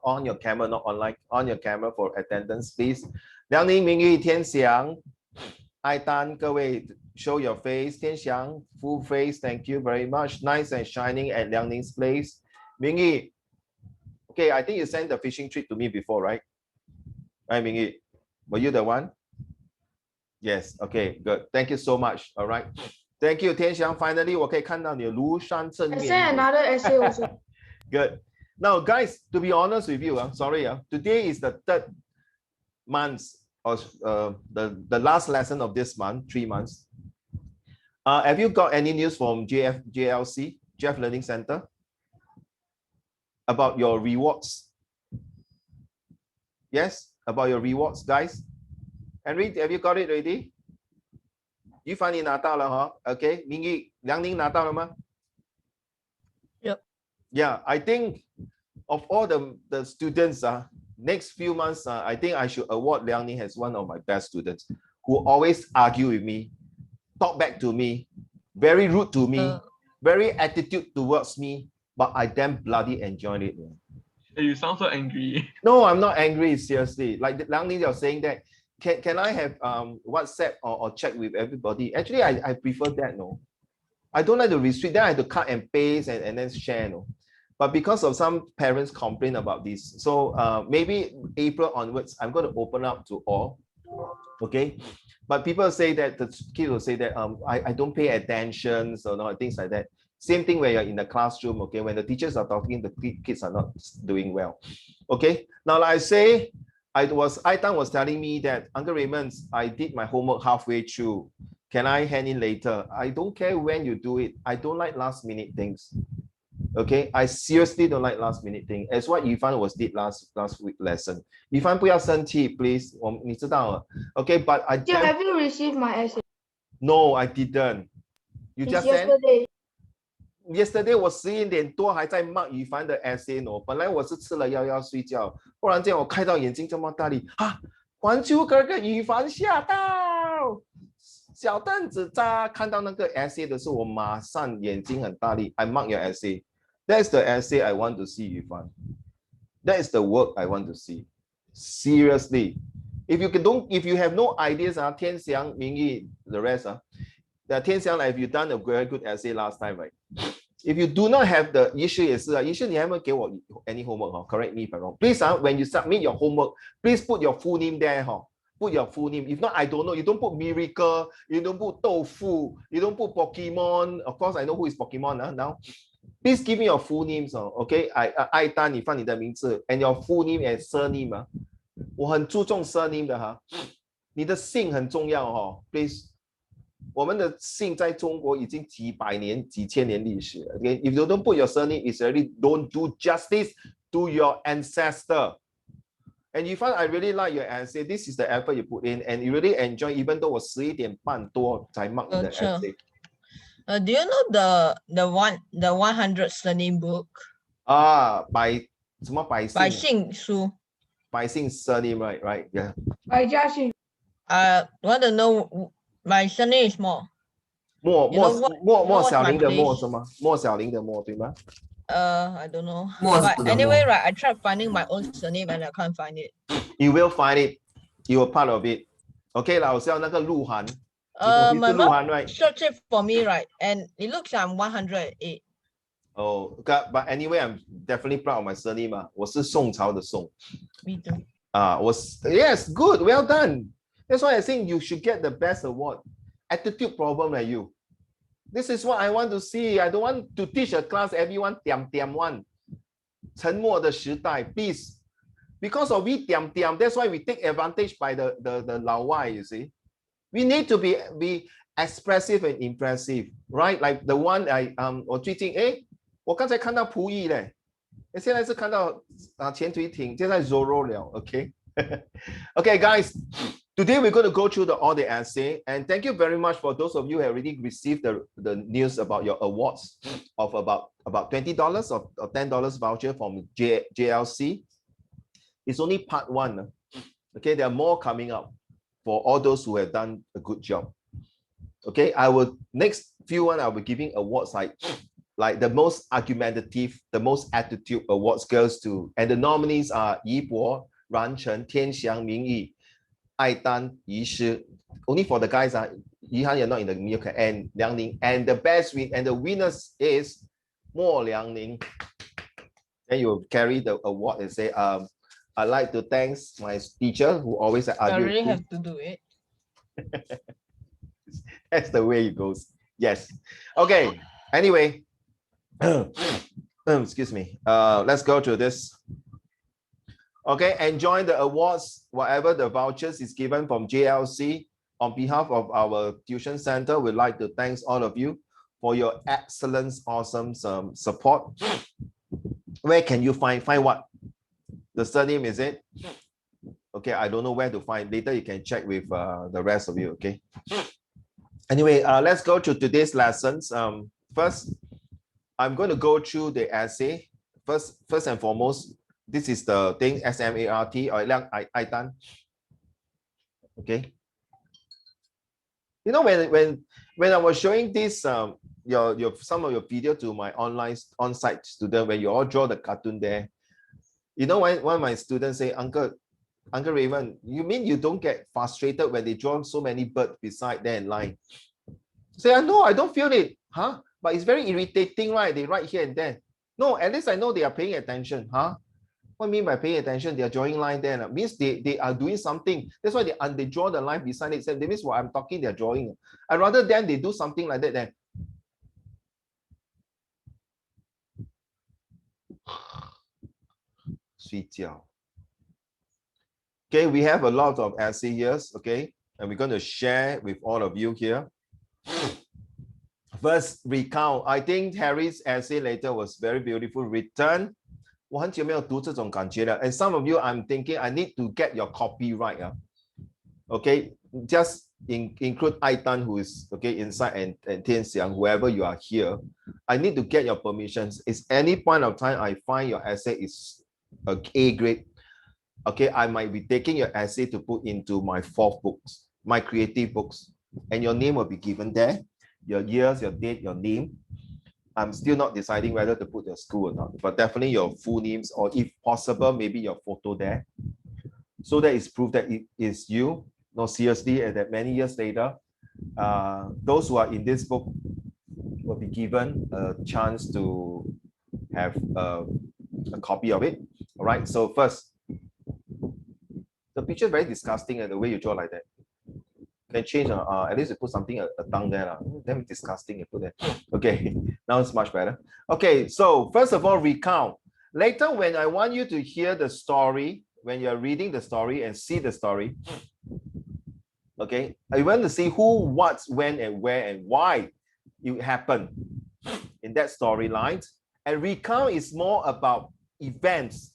on your camera, not online, on your camera for attendance, please. 梁宁、明玉、天祥、艾丹，各位 show your face. 天祥 full face, thank you very much. Nice and shining at Liang Ning's place. 明玉, okay, I think you sent the fishing trip to me before, right? Right, 明玉, were you the one? Yes, okay, good. Thank you so much. All right. Thank you, 天祥. Finally, 我可以看到你的庐山真面目. I sent another essay also. Good. Now, guys, to be honest with you, sorry, today is the third month of the last lesson of this month, 3 months. Have you got any news from JLC, Jeff Learning Center, about your rewards? Yes, about your rewards, guys. Henry, have you got it ready? 于凡你拿到了哈 ？OK， 明玉、梁宁拿到了吗？ Yep. Yeah, I think of all the students, next few months, I think I should award Liang Ning as one of my best students who always argue with me, talk back to me, very rude to me, very attitude towards me, but I damn bloody enjoyed it. You sound so angry. No, I'm not angry, seriously. Like Liang Ning, you're saying that, can I have WhatsApp or chat with everybody? Actually, I prefer that, no. I don't like to restrict, then I have to cut and paste and then share, no. But because of some parents complain about this, so maybe April onwards, I'm going to open up to all, okay? But people say that, the kids will say that I don't pay attention, so no, things like that. Same thing when you're in the classroom, okay? When the teachers are talking, the kids are not doing well, okay? Now, like I say, Aitan was telling me that, Uncle Raymond, I did my homework halfway through. Can I hand in later? I don't care when you do it. I don't like last minute things. Okay, I seriously don't like last minute thing. As what Yifan did last week lesson. Yifan 不要生气 please. 你知道了 Okay, but have you received my essay? No, I didn't. You just yesterday. Yesterday 我11点多还在 mark 宇凡的 essay 呢，本来我是吃了药要睡觉，忽然间我开到眼睛这么大力啊！环球哥哥宇凡吓到，小凳子扎看到那个 essay 的时候，我马上眼睛很大力 I mark your essay. That's the essay I want to see, Yifan. That is the work I want to see. Seriously. If you have no ideas, 天祥、明义 the rest,天祥 if you done a very good essay last time, right? If you do not have the issue 也是issue 你还没有给我 any homework, correct me if I'm wrong. Please, when you submit your homework, please put your full name there, Put your full name. If not, I don't know. You don't put Miracle, you don't put Tofu, you don't put Pokemon. Of course, I know who is Pokemon now. Please give me your full names, okay? 爱丹，你放你的名字 and your full name and surname 我很注重 surname 的你的姓很重要please. 我们的姓在中国已经几百年、几千年历史了 Okay? If you don't put your surname, it's already don't do justice to your ancestor. And you find I really like your essay. This is the effort you put in, and you really enjoy. Even though 我11点半多才 mark 你的 essay. Do you know the 100 surname book? 什么百姓？百姓书。百姓 surname, right, yeah. 百家姓。Want to know my surname is Mo. 莫小玲的莫是吗？莫小玲的莫对吗？ I don't know. But anyway, right, I tried finding my own surname and I can't find it. You will find it. You are part of it. Okay, 老师要那个鹿晗。My mom right? searched it for me, right, and it looks like I'm 108. Oh, but anyway, I'm definitely proud of my surname. 我是宋朝的宋。Me too. Yes, good, well done. That's why I think you should get the best award. Attitude problem like you. This is what I want to see. I don't want to teach a class everyone 点 one. 沉默的时代 please. Because of we 点 that's why we take advantage by the 老外 you see. We need to be expressive and impressive, right? Like the one 我最近我刚才看到仆役嘞，现在是看到潜水艇，现在 Zoro 了 okay? Okay, guys. Today we're going to go through all the essay, and thank you very much for those of you who have already received the news about your awards of about $20 or $10 voucher from JLC. It's only part 1. Okay, there are more coming up for all those who have done a good job. Okay, next few I'll be giving awards like like the most argumentative, the most attitude awards goes to, and the nominees are Yi Bo, Ran Chen, Tian Xiang, Ming Yi, Ai Dan, Yi Shi. Only for the guys, Yi Han, you're not in the milk, and Liang Ning. And the the winners is Mo Liang Ning. Then you carry the award and say, I'd like to thank my teacher who always I argued. really have to do it. That's the way it goes. Yes. Okay. Anyway, excuse me. Let's go to this. Okay, enjoy the awards, whatever the vouchers is given from JLC. On behalf of our tuition center, we'd like to thank all of you for your excellent, awesome support. Where can you find what? The surname, is it? Okay, I don't know where to find. Later you can check with the rest of you, okay? Anyway, let's go to today's lessons. First, I'm going to go through the essay. First and foremost, this is the thing, SMART, or I done. Okay. You know, when I was showing this, some of your video to my on-site student, when you all draw the cartoon there, you know, when one of my students say, Uncle Raymond, you mean you don't get frustrated when they draw so many birds beside there in line? Say, no, I don't feel it. Huh? But it's very irritating, right? They write here and there. No, at least I know they are paying attention. Huh? What I mean by paying attention? They are drawing line there. That means they are doing something. That's why they draw the line beside it. That means what I'm talking, they're drawing. I'd rather than they do something like that then. Okay, we have a lot of essay here, okay, and we're going to share with all of you here. First, recount. I think Harry's essay later was very beautiful. Return. 我很久没有读这种感觉了. And some of you, I'm thinking I need to get your copyright. Okay, just include Aitan, who is okay inside, and Tian Xiang, whoever you are here. I need to get your permissions. Is any point of time I find your essay is a A grade, okay, I might be taking your essay to put into my 4th books, my creative books, and your name will be given there, your years, your date, your name. I'm still not deciding whether to put your school or not, but definitely your full names, or if possible, maybe your photo there. So that is proof that it is you. No, seriously, and that many years later, those who are in this book will be given a chance to have a copy of it. All right, so first, the picture is very disgusting, and the way you draw like that. Can change, at least you put something, a tongue there. Damn disgusting, you put there. Okay, now it's much better. Okay, so first of all, recount. Later, when I want you to hear the story, when you're reading the story and see the story, okay, I want to see who, what, when, and where, and why it happened in that storyline. And recount is more about events.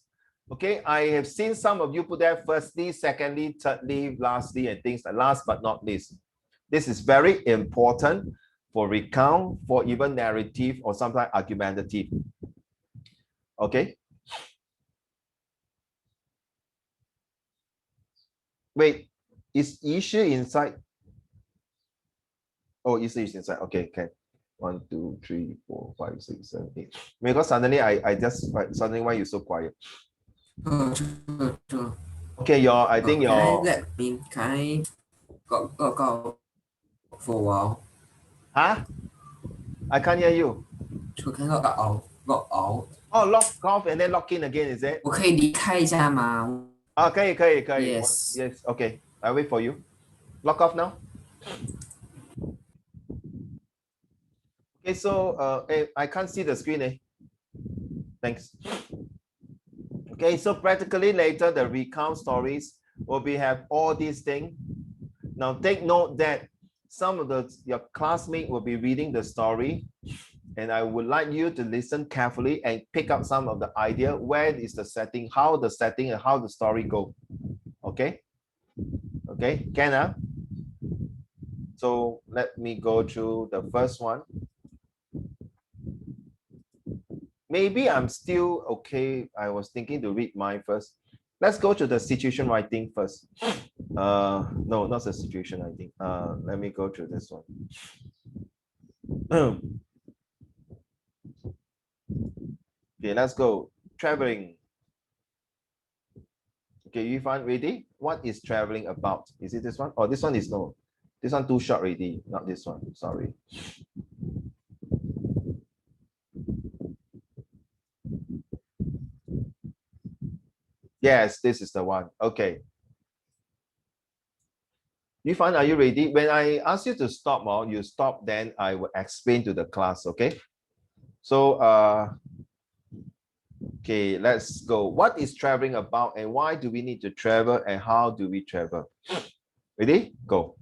Okay, I have seen some of you put there firstly, secondly, thirdly, lastly, and things like last but not least. This is very important for recount, for even narrative, or sometimes argumentative. Okay. Wait, is Yishi inside? Oh, Yishi is inside. Okay, okay. 1, 2, 3, 4, 5, 6, 7, 8. Because suddenly I just suddenly why you so quiet? Okay, I think your. Can I go for a while? Huh? I can't hear you. So can I log out? Oh, log off and then log in again, is it? 我可以离开一下吗？可以。Yes. Yes, okay. I wait for you. Log off now. Okay, so I can't see the screen. Thanks. Okay, so practically later the recount stories will have all these things. Now take note that some of your classmates will be reading the story, and I would like you to listen carefully and pick up some of the idea. Where is the setting, how the setting and how the story go? Okay. Okay, can So let me go through the first one. Maybe I'm still okay. I was thinking to read mine first. Let's go to the situation writing first. No, not the situation writing. Let me go to this one. Okay, let's go. Traveling. Okay, you find ready? What is traveling about? Is it this one? Oh, this one is no. This one too short already. Not this one. Sorry. Yes, this is the one. Okay. Yifan, are you ready? When I ask you to stop, you stop, then I will explain to the class, okay? So, okay, let's go. What is traveling about and why do we need to travel and how do we travel? Ready? Go.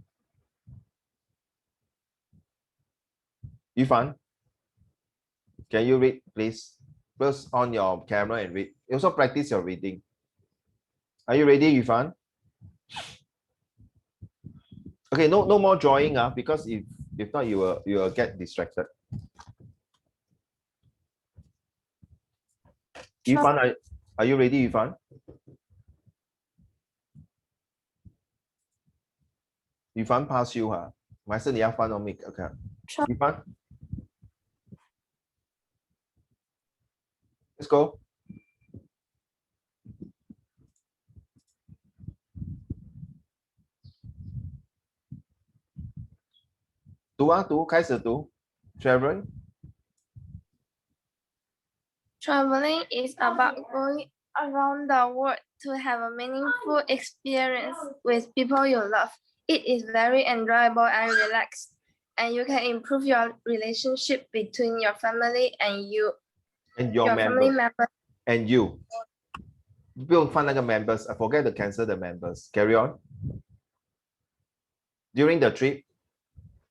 Yifan, can you read, please? First on your camera and read. Also practice your reading. Are you ready, Yifan? Okay, no more drawing, because if not you will get distracted. Yifan, are you ready, Yifan? Yifan pass you, 还是你要翻到 mic？ OK， Yifan， let's go。读，开始读。Traveling. Traveling is about going around the world to have a meaningful experience with people you love. It is very enjoyable and relaxed, and you can improve your relationship between your family and you. And your family member. member. And you. 不用放那个 members. I forget to cancel the members. Carry on. During the trip.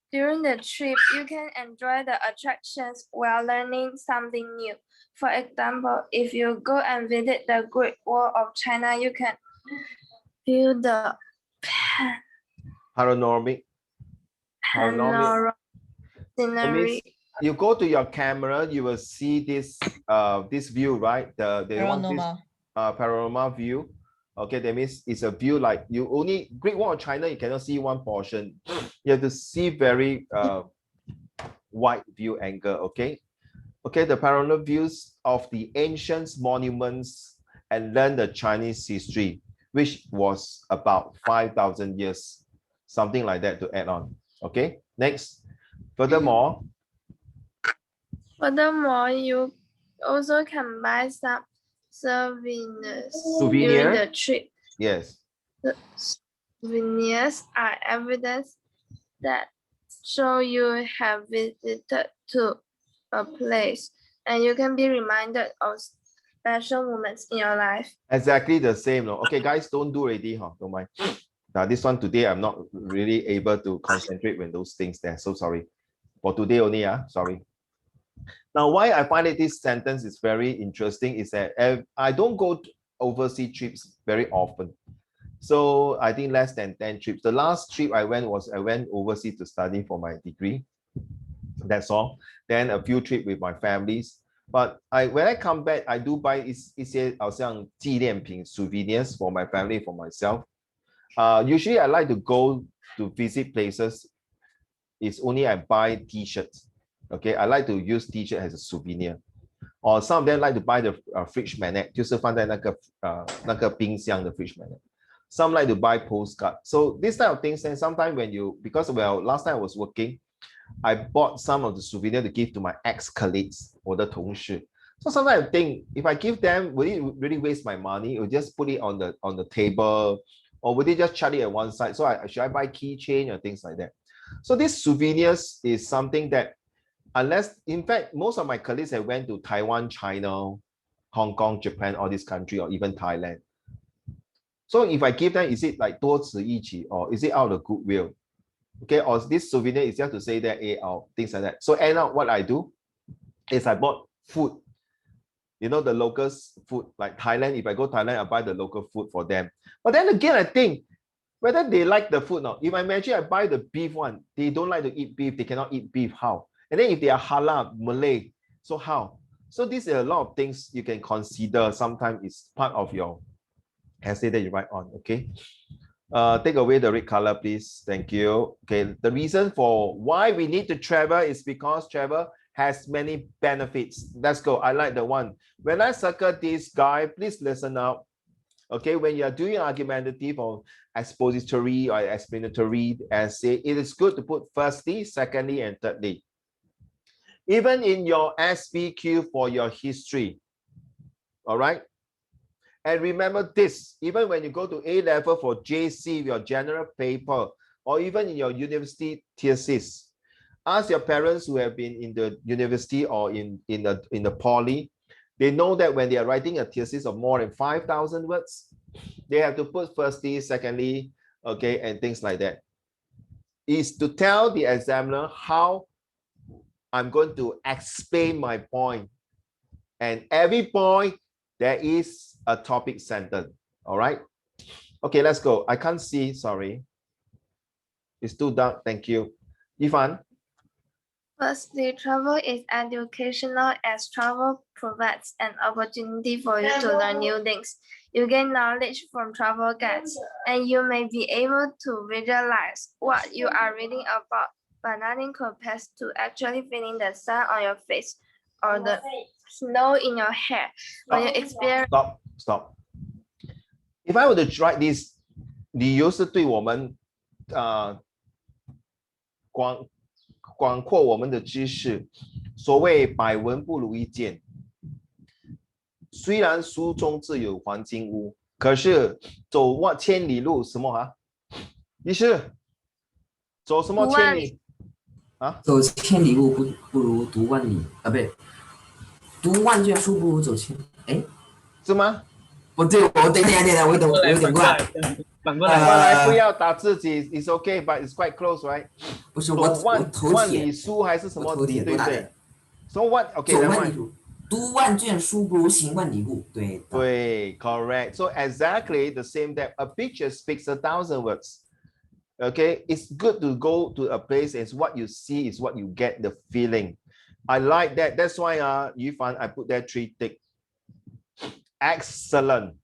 During the trip, you can enjoy the attractions while learning something new. For example, if you go and visit the Great Wall of China, you can view the Panoramic. scenery. You go to your camera, you will see this this view, right? They want this panorama view. Okay, that means it's a view like you only Great Wall of China, you cannot see one portion. You have to see very wide view angle, okay? Okay, the panoramic views of the ancient monuments and learn the Chinese history, which was about 5,000 years, something like that to add on. Okay, next. Furthermore, you also can buy some souvenirs Souvenir? during the trip. Yes. The souvenirs are evidence that show you have visited to a place, and you can be reminded of special moments in your life. Exactly the same. No? Okay, guys, don't do already. Huh? Don't mind. Now, this one today, I'm not really able to concentrate when those things there. So sorry. For today only, sorry. Now, why I find it this sentence is very interesting is that I don't go to overseas trips very often. So I think less than 10 trips. The last trip I went overseas to study for my degree. That's all. Then a few trips with my families. But when I come back, I do buy 一些好像纪念品 souvenirs for my family, for myself. Usually I like to go to visit places. It's only I buy T-shirts. Okay, I like to use T-shirt as a souvenir. Or some of them like to buy the fridge magnet, 就是放在那个冰箱的 fridge magnet. Some like to buy postcard. So this type of things, and sometimes when because last time I was working, I bought some of the souvenir to give to my ex-colleagues or the 同事. So sometimes I think if I give them, will it really waste my money or just put it on the table, or would they just chuck it at one side? So should I buy keychain or things like that? So these souvenirs is something that unless, in fact, most of my colleagues have went to Taiwan, China, Hong Kong, Japan, all this country, or even Thailand. So if I give them, is it like 多此一举 or is it out of goodwill? Okay, or this souvenir is just to say that things like that. So end up what I do is I bought food. You know, the local food, like Thailand, if I go Thailand, I buy the local food for them. But then again, I think whether they like the food or not. If I imagine I buy the beef one, they don't like to eat beef, they cannot eat beef, how? And then if they are halal, Malay, so how? So these are a lot of things you can consider. Sometimes it's part of your essay that you write on, okay? Take away the red color, please. Thank you. Okay, the reason for why we need to travel is because travel has many benefits. Let's go. I like the one. When I circle this guy, please listen up. Okay, when you are doing argumentative or expository or explanatory essay, it is good to put firstly, secondly, and thirdly. Even in your SPQ for your history, all right? And remember this, even when you go to A level for JC, your general paper, or even in your university thesis, ask your parents who have been in the university or in the poly. They know that when they are writing a thesis of more than 5,000 words, they have to put firstly, secondly, okay, and things like that. Is to tell the examiner how I'm going to explain my point. And every point, there is a topic sentence. All right. Okay, let's go. I can't see, sorry. It's too dark. Thank you. Ivan? Firstly, travel is educational as travel provides an opportunity for you to learn new things. You gain knowledge from travel guides, and you may be able to visualize what you are reading about, but nothing compares to actually feeling the sun on your face or the snow in your hair. When you experience Stop. If I were to write this, 理由是对我们广阔我们的知识，所谓百闻不如一见。虽然书中自有黄金屋，可是走千里路什么啊？医师，走什么千里啊？走千里路不如读万里啊，不对，读万卷书不如走千。哎，是吗？不对，我等一下，我有点乱。反过来，反过来不要打自己 ，it's okay, but it's quite close, right？ 不是万里书还是什么？对不对 ？So what? Okay, 走万里路，读万卷书不如行万里路。对。对 ，correct. So exactly the same that a picture speaks 1,000 words. Okay, it's good to go to a place and what you see is what you get the feeling. I like that. That's why Yufan, I put that 3 tick. Excellent.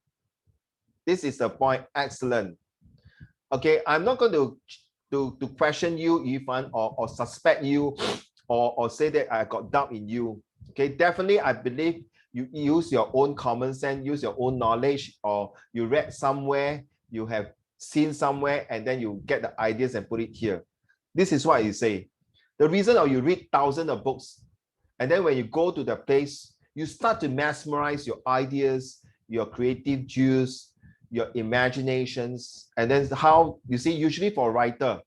This is the point. Excellent. Okay, I'm not going to question you, Yufan, or suspect you, or say that I got doubt in you. Okay, definitely, I believe you use your own common sense, use your own knowledge, or you read somewhere, you have seen somewhere, and then you get the ideas and put it here. This is what you say. The reason you read thousands of books, and then when you go to the place, you start to mesmerize your ideas, your creative juice, your imaginations, and then how you see usually for a writer,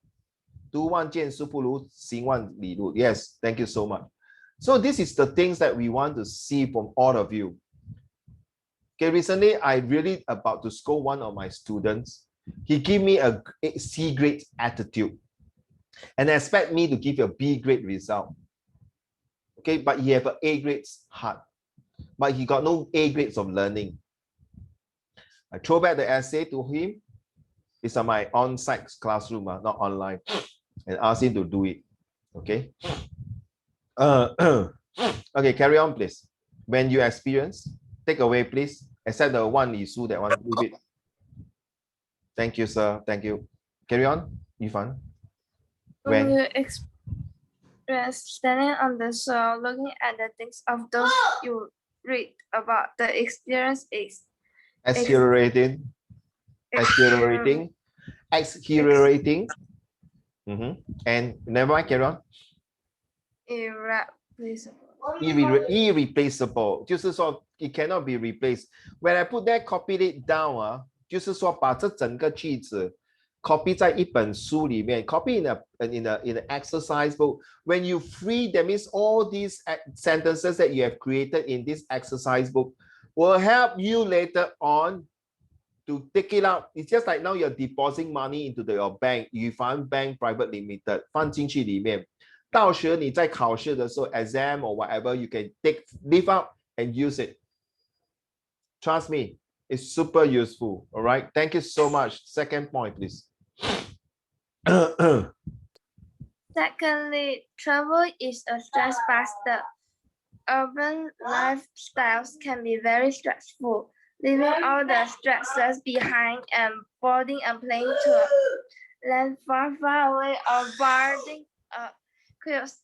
读万卷书不如行万里路. Yes, thank you so much. So this is the things that we want to see from all of you. Okay, recently I really about to scold one of my students. He gave me a C grade attitude and expect me to give a B grade result. Okay, but he have an A grades heart, but he got no A grades of learning. I throw back the essay to him. It's on my on-site classroom, not online, and ask him to do it. Okay. Okay, carry on, please. When you experience, take away, please. Except the one issue, that one, leave it. Thank you, sir. Thank you. Carry on, Yifan. when you experience standing on the soil, looking at the things of those you read about, the experience is exhilarating. And never mind, carry on. Irreplaceable 就是说 it cannot be replaced. When I put that, copied it down 就是说把这整个句子 copy 在一本书里面 copy in an exercise book. When you free, that means all these sentences that you have created in this exercise book will help you later on to take it out. It's just like now you're depositing money into your bank, Yufan Bank Private Limited, 放进去里面。到时你在考试的时候 exam or whatever, you can leave out and use it. Trust me, it's super useful. All right, thank you so much. Second point, please. Secondly, travel is a stress buster. Urban lifestyles can be very stressful. Leaving all the stresses behind and boarding a plane to a land far, far away or boarding a cruise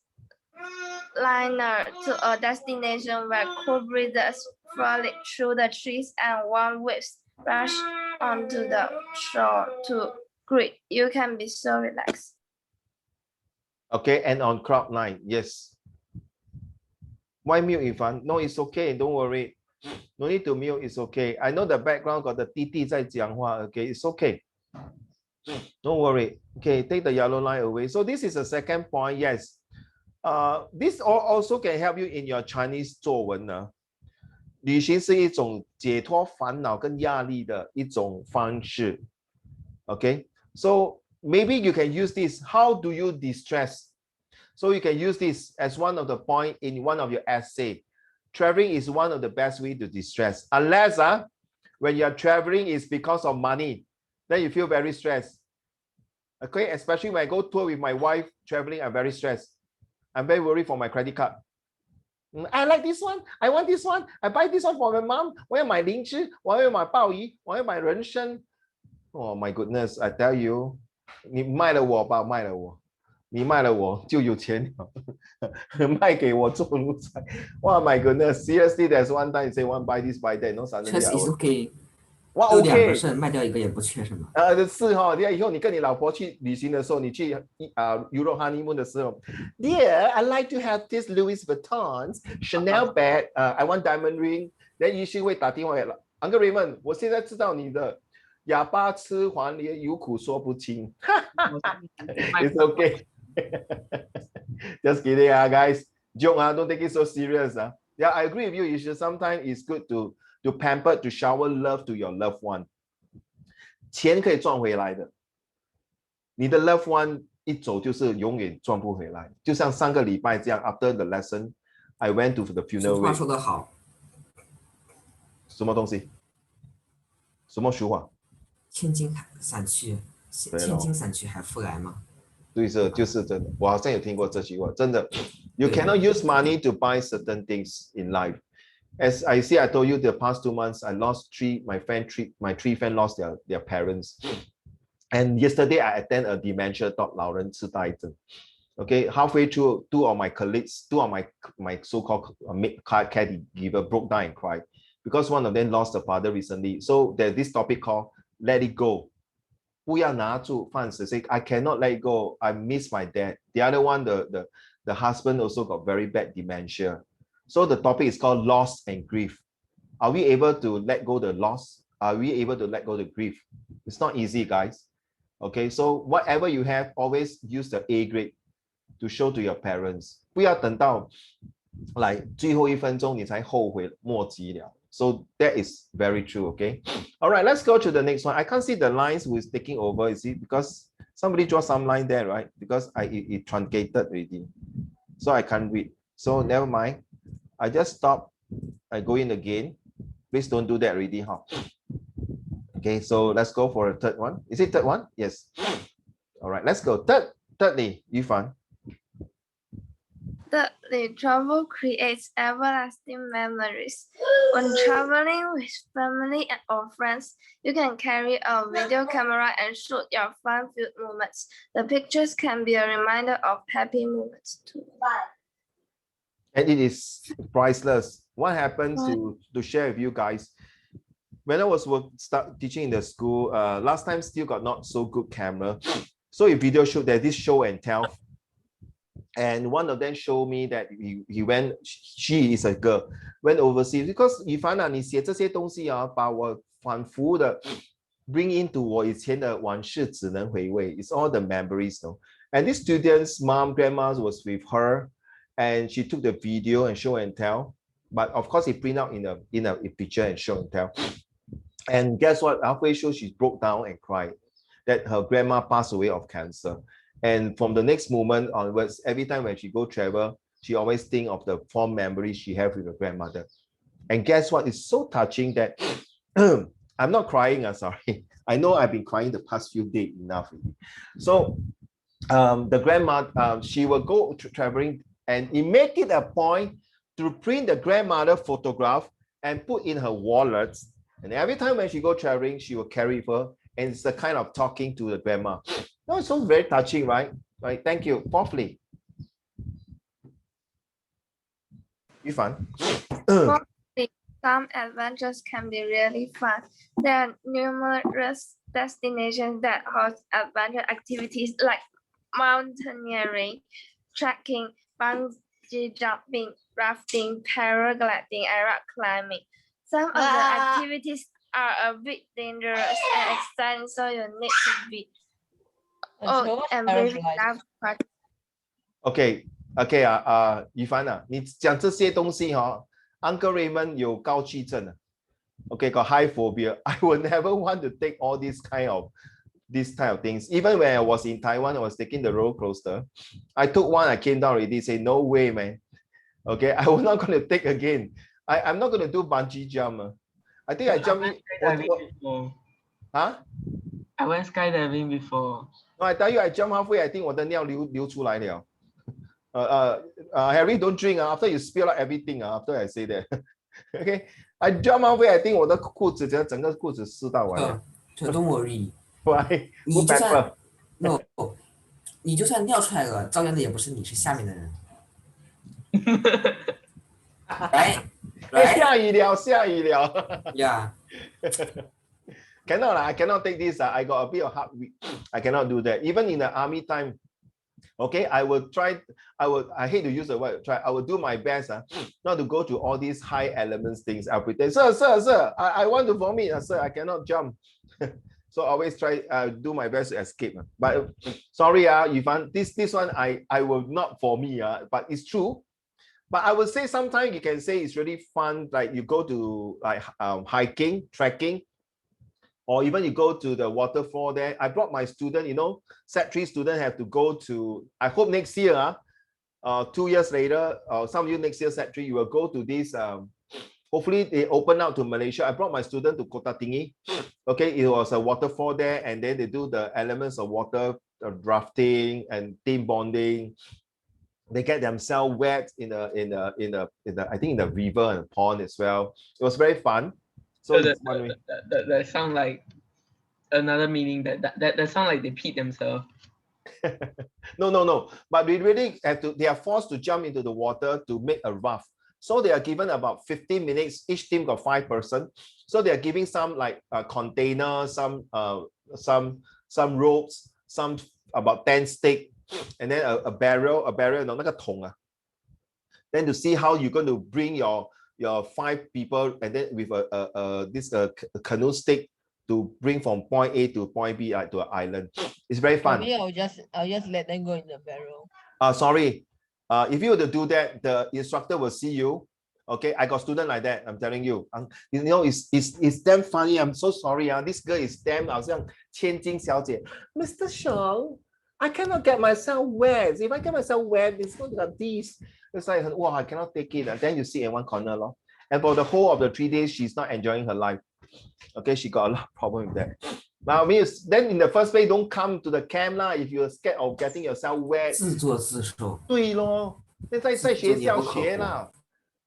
liner to a destination where cool breezes frolic through the trees and warm waves rush onto the shore to greet. You can be so relaxed. Okay, and on crop 9, yes. Why mute, Ifan? No, it's okay. Don't worry. No need to mute. It's okay. I know the background got the TT 在讲话. Okay, it's okay. Don't worry. Okay, take the yellow line away. So this is the second point. Yes. This also can help you in your Chinese 作文呢。旅行是一种解脱烦恼跟压力的一种方式。Okay, so maybe you can use this. How do you distress? So you can use this as one of the point in one of your essay. Traveling is one of the best way to distress. Unless when you are traveling is because of money, then you feel very stressed. Okay, especially when I go tour with my wife traveling, I'm very stressed. I'm very worried for my credit card. I like this one. I want this one. I buy this one for my mom. 我要买零食，我要买鲍鱼，我要买人参。Oh my goodness, I tell you, 你卖了我吧，卖了我。你卖了我就有钱了，卖给我做奴才。Wow, my goodness, seriously, there's one time you say one buy this, buy that, no suddenly. 确实 is okay。哇 ，OK， 两个 OK， 是卖掉一个也不缺什么。是哈，以后你跟你老婆去旅行的时候，你去Europe honeymoon 的时候 ，Dear, I like to have this Louis Vuitton Chanel bag. I want diamond ring. Then 于是会打电话给了 Uncle Raymond， 我现在知道你的哑巴吃黄连，有苦说不清。It's okay. Just kidding, guys. Joke, don't take it so serious. Yeah, I agree with you. You should sometimes it's good to pamper, to shower love to your loved one. 钱可以赚回来的，你的 loved one 一走就是永远赚不回来。就像上个礼拜这样 ，after the lesson, I went to the funeral. 俗话说得好，什么东西？什么俗话？千金散去，千金散去还复来吗？对，这就是真的。我好像有听过这句话，真的。You cannot use money to buy certain things in life. As I say, I told you the past 2 months, I lost my three friends lost their parents. And yesterday I attend a dementia talk, 老人痴呆症. Okay, halfway through, two of my my so-called caregiver broke down and cried because one of them lost a father recently. So there's this topic called let it go. 不要拿住放矢 say I cannot let go. I miss my dad. The other one, the husband also got very bad dementia. So the topic is called loss and grief. Are we able to let go the loss? Are we able to let go the grief? It's not easy, guys. Okay, so whatever you have, always use the A grade to show to your parents. 不要等到来最后1分钟你才后悔莫及了。So that is very true, okay? All right, let's go to the next one. I can't see the lines who is taking over, you see, because somebody draw some line there, right? Because it truncated already. So I can't read. So never mind. I just stop. I go in again. Please don't do that already, huh? Okay, so let's go for a third one. Is it third one? Yes. All right, let's go. Thirdly, Yifan. Thirdly, travel creates everlasting memories. When traveling with family or friends, you can carry a video camera and shoot your fun-filled moments. The pictures can be a reminder of happy moments too. And it is priceless. What happens to share with you guys? When I was teaching in the school, last time still got not so good camera. So in video shoot, there's this show and tell. And one of them showed me that he went, she is a girl, went overseas. Because 以凡啊，你写这些东西啊，把我反复的 bring into 我以前的往事只能回味. It's all the memories, though. And this student's mom, grandma was with her, and she took the video and show and tell. But of course, it print out in a picture and show and tell. And guess what? Halfway through, she broke down and cried that her grandma passed away of cancer. And from the next moment onwards, every time when she go travel, she always think of the fond memories she have with her grandmother. And guess what? It's so touching that I'm not crying. Sorry. I know I've been crying the past few days enough. So the grandma, she will go to traveling and make it a point to print the grandmother photograph and put in her wallet. And every time when she go traveling, she will carry with her. And it's the kind of talking to the grandma. No, it's so very touching, right? Right. Thank you. Fourthly. Yifan. Some adventures can be really fun. There are numerous destinations that host adventure activities like mountaineering, trekking, bungee jumping, rafting, paragliding, and rock climbing. Some of the activities are a bit dangerous and exciting, so you need to be and very careful. OK， 宇凡啊，你讲这些东西Uncle Raymond 有高区症啊。OK， got high phobia. I would never want to take all these kind of things. Even when I was in Taiwan, I was taking the roller coaster. I took one, I came down already, say no way, man. Okay, I was not going to take again. I'm not going to do bungee jump. I think I jumped in. Huh? I went skydiving before. No, I tell you, I jumped halfway. I think 我的尿流出来了。Harry, don't drink after you spill out everything after I say that. Okay, I jump halfway. I think 我的裤子整个裤子湿到完了。Don't worry. Why? 你就算 no， 你就算尿出来了，遭殃的也不是你，是下面的人。来，下雨了。Yeah. Cannot, I cannot take this. I got a bit of heart weak. I cannot do that. Even in the army time, okay, I will try. I hate to use the word try. I will do my best not to go to all these high elements things. I'll pretend, sir, I want to vomit. Sir, I cannot jump. So I always try do my best to escape. But sorry, Yifan, this one I will not for me. But it's true. But I would say sometimes you can say it's really fun. Like you go to like hiking, trekking. Or even you go to the waterfall there. I brought my student, Sec3 students have to go to, I hope next year, 2 years later, some of you next year, Sec3, you will go to this, hopefully they open out to Malaysia. I brought my student to Kota Tinggi. Okay, it was a waterfall there, and then they do the elements of water, drafting and team bonding. They get themselves wet in I think in the river and pond as well. It was very fun. So that sound like another meaning that sound like they peed themselves. No. But we really have to. They are forced to jump into the water to make a raft. So they are given about 15 minutes. Each team got 5 persons. So they are giving some like containers, some ropes, some about 10 sticks, and then a barrel, no, 那个桶啊. Then to see how you're going to bring your 5 people, and then with this canoe stick to bring from point A to point B to an island. It's very fun. For me, I'll just let them go in the barrel. Sorry. If you were to do that, the instructor will see you. Okay, I got student like that. I'm telling you. It's damn funny. I'm so sorry. This girl is damn 好像千金小姐. Mr. Shang, I cannot get myself wet. If I get myself wet, it's not like this. It's like, wow, I cannot take it. And then you sit in one corner. And for the whole of the 3 days, she's not enjoying her life. Okay, she got a lot of problem with that. Now, then in the first place, don't come to the camp lah if you're scared of getting yourself wet. 自作自受。对咯，在学校学啦，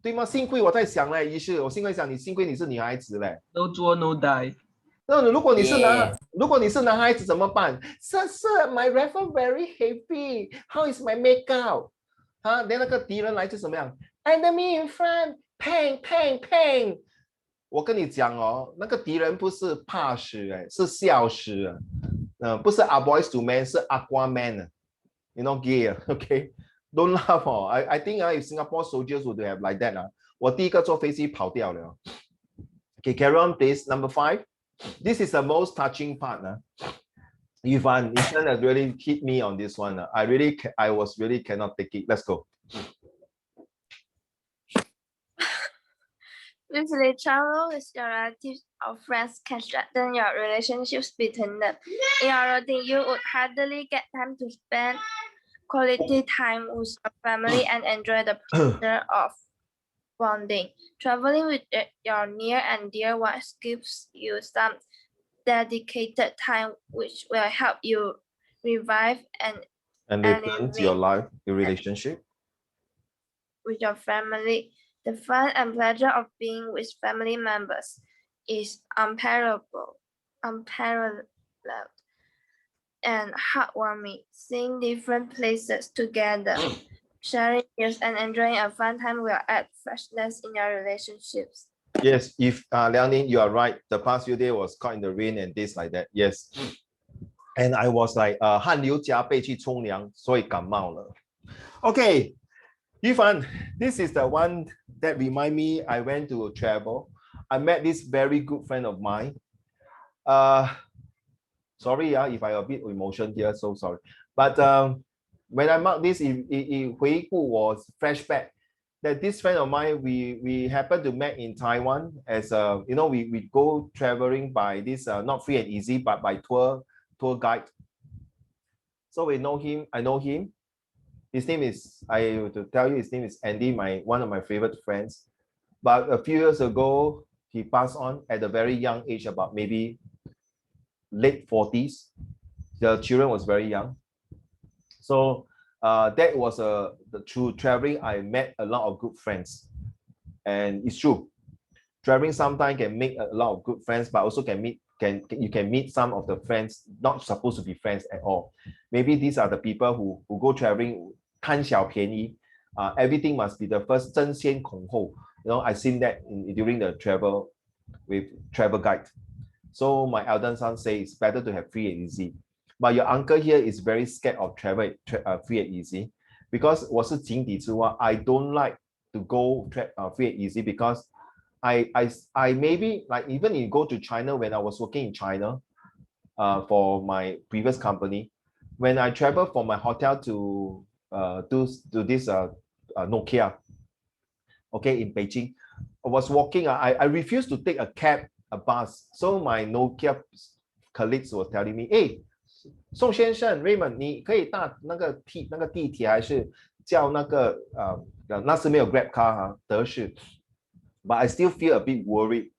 对吗？幸亏我在想嘞，于是我幸亏想你，幸亏你是女孩子嘞。No 作 no die。那如果你是男孩子怎么办 ？Sir, my rifle very heavy. How is my makeup? 连那个敌人来是怎么样 ？Enemy in front, pang pang pang. 我跟你讲那个敌人不是怕死是笑死不是 A boys to men 是 Aquaman gay okay don't laugh I think if Singapore soldiers would have like that 我第一个坐飞机跑掉了 okay carry on please number 5 this is the most touching part Yifan has really hit me on this one I was really cannot take it. Let's go. Usually, travel with your relatives or friends can strengthen your relationships between them. In your routine, you would hardly get time to spend quality time with your family and enjoy the pleasure of bonding. Traveling with your near and dear ones gives you some dedicated time, which will help you revive and enhance your life, your relationship with your family. The fun and pleasure of being with family members is unparalleled and heartwarming. Seeing different places together, sharing news and enjoying a fun time will add freshness in your relationships. Yes, if Liang Ning, you are right. The past few days was caught in the rain and things like that. Yes. And I was like 汗流浃背去冲凉，所以感冒了。Okay, Yifan, this is the one that remind me I went to travel. I met this very good friend of mine. Sorry, if I a bit emotion here, so sorry. But when I marked this, it 回顾 was flashback that this friend of mine, we happened to meet in Taiwan as we go traveling by this not free and easy, but by tour guide. So we know him. I know him. His name is, to tell you, his name is Andy, one of my favorite friends. But a few years ago, he passed on at a very young age, about maybe late 40s. The children was very young. So that was through traveling, I met a lot of good friends. And it's true. Traveling sometimes can make a lot of good friends, but also you can meet some of the friends not supposed to be friends at all. Maybe these are the people who go traveling, 贪小便宜, everything must be the first, 争先恐后. I've seen that during the travel with travel guide. So my elder son says it's better to have free and easy. But your uncle here is very scared of travel free and easy, because 我是井底之蛙, I don't like to go free and easy, because I maybe, like, even you go to China, when I was working in China for my previous company, when I travel from my hotel to this Nokia, okay, in Beijing, I was walking, I refused to take a cab, a bus. So my Nokia colleagues were telling me, hey, 宋先生 Raymond, 你可以搭那个地铁还是叫那个那时没有 Grab car 哈，德士。But I still feel a bit worried,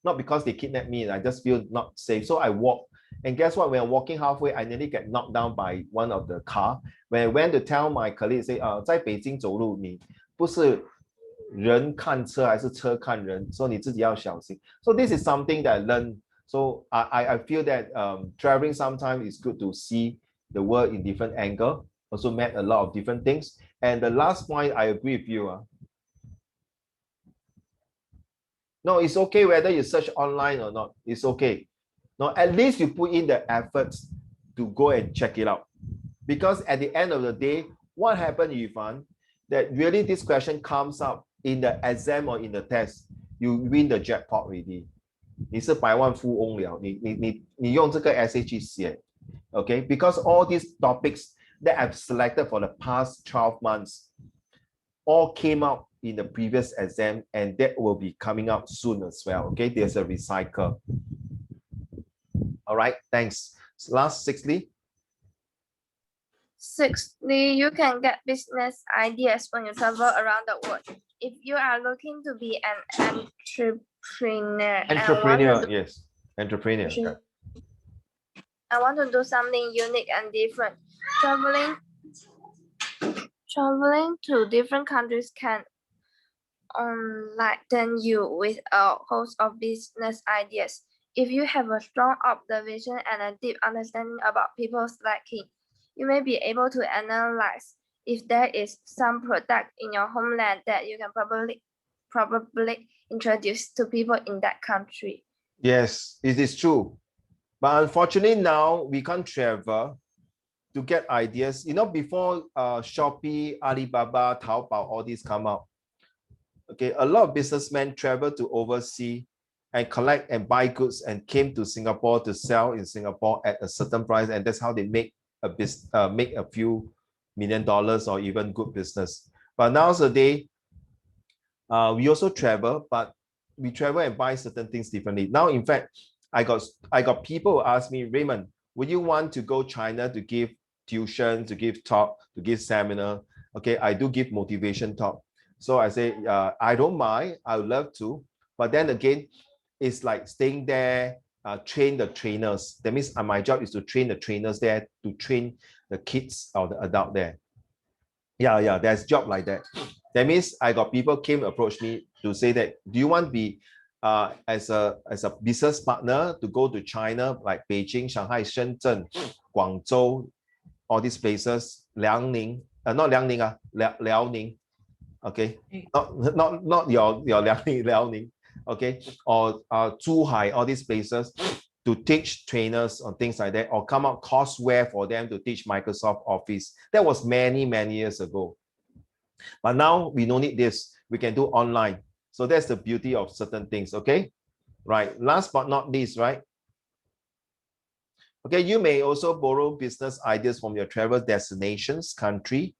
not because they kidnapped me, I just feel not safe. So I walk, and guess what? When I'm walking halfway, I nearly get knocked down by one of the car. When I went to tell my colleague, say, 在北京走路，你不是人看车还是车看人，所以你自己要小心。So this is something that I learned. So I feel that traveling sometimes is good to see the world in different angle. Also met a lot of different things. And the last point, I agree with you. No, it's okay whether you search online or not. It's okay. No, at least you put in the efforts to go and check it out. Because at the end of the day, what happened, Yifan, that really this question comes up in the exam or in the test, you win the jackpot already. 你是百万富翁了，你用这个 essay 去写 okay? Because all these topics that I've selected for the past 12 months all came out in the previous exam, and that will be coming out soon as well, okay? There's a recycle. All right, thanks. Last, sixthly. Sixthly, you can get business ideas when you travel around the world. If you are looking to be an entrepreneur. Yes, entrepreneur. Okay. I want to do something unique and different. Traveling to different countries can enlighten you with a host of business ideas. If you have a strong observation and a deep understanding about people's liking, you may be able to analyze if there is some product in your homeland that you can probably introduce to people in that country. Yes, it is true. But unfortunately now we can't travel to get ideas. Before Shopee, Alibaba, Taobao, all these come out. Okay, a lot of businessmen travel to overseas and collect and buy goods and came to Singapore to sell in Singapore at a certain price, and that's how they make a few $1 million or even good business. But nowadays, we also travel, but we travel and buy certain things differently. Now, in fact, I got people who ask me, Raymond, would you want to go China to give tuition, to give talk, to give seminar? Okay, I do give motivation talk. So I say, I don't mind, I would love to. But then again, it's like staying there, train the trainers. That means my job is to train the trainers there, to train the kids or the adult there. Yeah, there's job like that. That means I got people came approach me to say that, do you want to be as a business partner to go to China, like Beijing, Shanghai, Shenzhen, Guangzhou, all these places, Liaoning, not Liaoning, Liaoning. Okay, not your Liaoning. Okay, or Zhuhai, all these places to teach trainers or things like that, or come out courseware for them to teach Microsoft Office. That was many years ago. But now we don't need this. We can do online. So that's the beauty of certain things. Okay, right. Last but not least, right? Okay, you may also borrow business ideas from your travel destinations, country,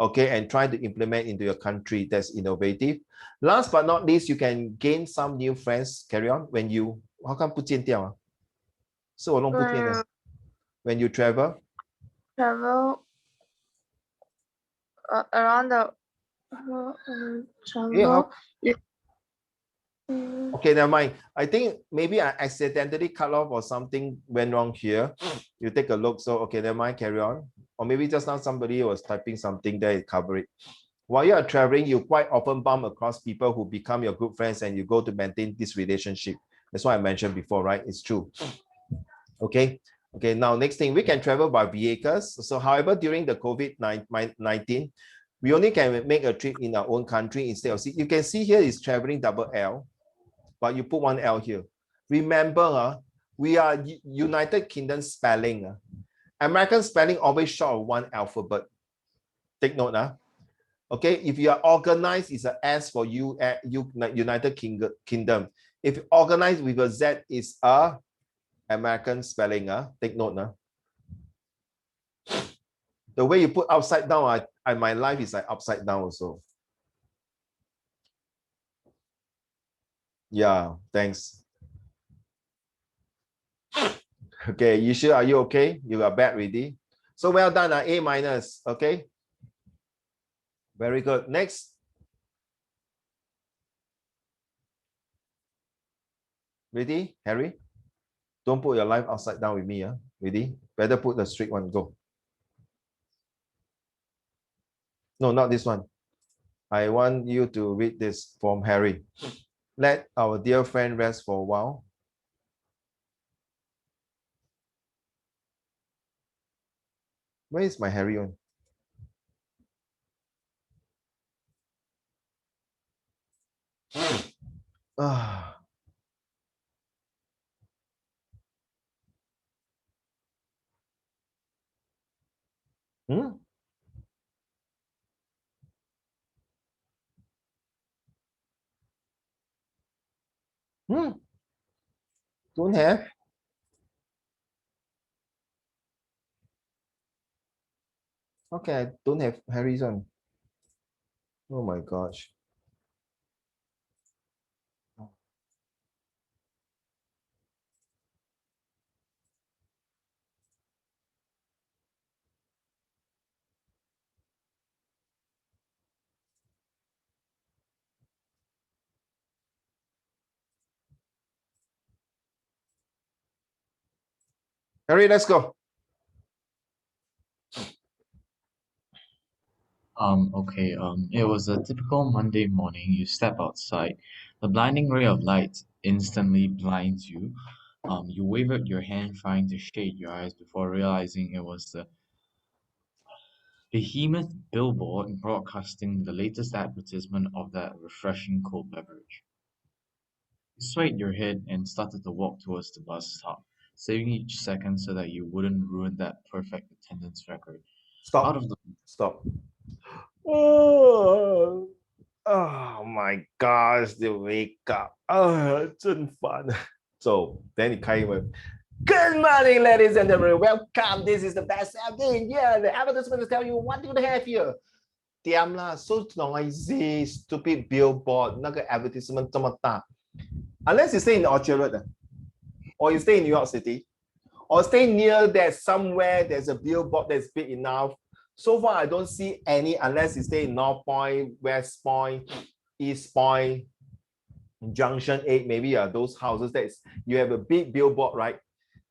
okay, and try to implement into your country. That's innovative. Last but not least, you can gain some new friends. Carry on. When you, how come 不见掉啊？是我弄不见的。When you travel around the travel. Okay, never mind. I think maybe I accidentally cut off or something went wrong here. You take a look. So, okay, never mind, carry on. Or maybe just now somebody was typing something there, it cover it. While you are traveling, you quite often bump across people who become your good friends and you go to maintain this relationship. That's what I mentioned before, right? It's true. Okay. Okay, now next thing, we can travel by vehicles. So however, during the COVID-19, we only can make a trip in our own country instead of, you can see here is traveling double L, but you put one L here. Remember, we are United Kingdom spelling. American spelling always short of one alphabet. Take note. Okay, if you are organized, it's an S for you at United Kingdom. If organized with a Z, is a American spelling. Take note. The way you put upside down, my life is like upside down also. Yeah, thanks. Okay, you sure? Are you okay? You got bad ready? So well done, A minus. Okay. Very good. Next. Ready, Harry? Don't put your life upside down with me. Ready? Better put the straight one. Go. No, not this one. I want you to read this from Harry. Let our dear friend rest for a while. Where is my Harry one? Ah. Hmm? Don't have. Okay, I don't have Harry's one. Oh my gosh. Harry, let's go. Okay, it was a typical Monday morning. You step outside. The blinding ray of light instantly blinds you. You wavered your hand trying to shade your eyes before realizing it was the behemoth billboard broadcasting the latest advertisement of that refreshing cold beverage. You swayed your head and started to walk towards the bus stop, saving each second so that you wouldn't ruin that perfect attendance record. Stop. Out of the Stop. Oh, my gosh, they wake up. Oh, 真烦. So then it came with, good morning, ladies and gentlemen. Welcome. This is the best ever. Yeah, the advertisement is telling you what do they have here. Damn lah, so noisy, stupid billboard. 那个 advertisement 这么大. Unless you stay in Orchard Road, or you stay in New York City, or stay near there somewhere there's a billboard that's big enough. So far, I don't see any unless you stay in North Point, West Point, East Point, Junction 8, maybe those houses that you have a big billboard, right?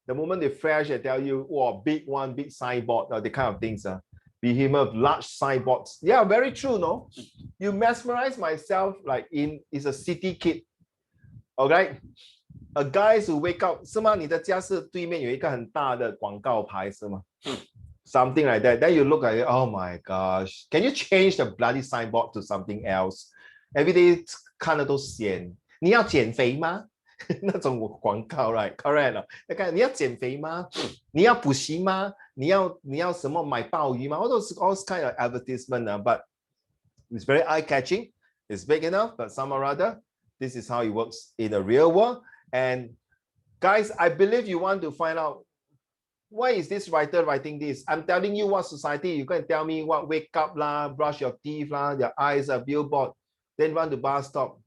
The moment they flash, they tell you, oh, big one, big signboard, the kind of things. Behemoth, large signboards. Yeah, very true, no? You mesmerize myself like is a city kid. Okay? A guy who wake up, 是吗？你的家是对面有一个很大的广告牌是吗？ something like that. Then you look at it, oh my gosh, can you change the bloody signboard to something else? Every day 看了都咸。你要减肥吗？那种广告 right correct 了。你要减肥吗？你要补习吗？你要什么买鲍鱼吗？ all those kind of advertisement, but it's very eye-catching. It's big enough, but somehow or other, this is how it works in the real world. And guys, I believe you want to find out why is this writer writing this. I'm telling you what society, you can tell me what wake up lah, brush your teeth lah, your eyes are billboard, then run to bus stop.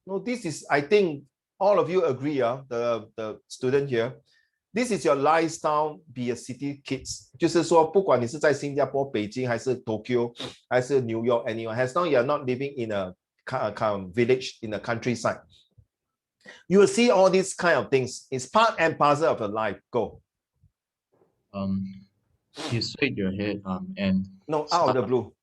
No, this is, I think all of you agree, the student here, this is your lifestyle, be a city kids. 就是说不管你是在新加坡、北京还是 Tokyo 还是 New York, anyone, as long as you're not living in a village in the countryside, you will see all these kind of things. It's part and parcel of your life. Go. You straight your head and No, out of the blue.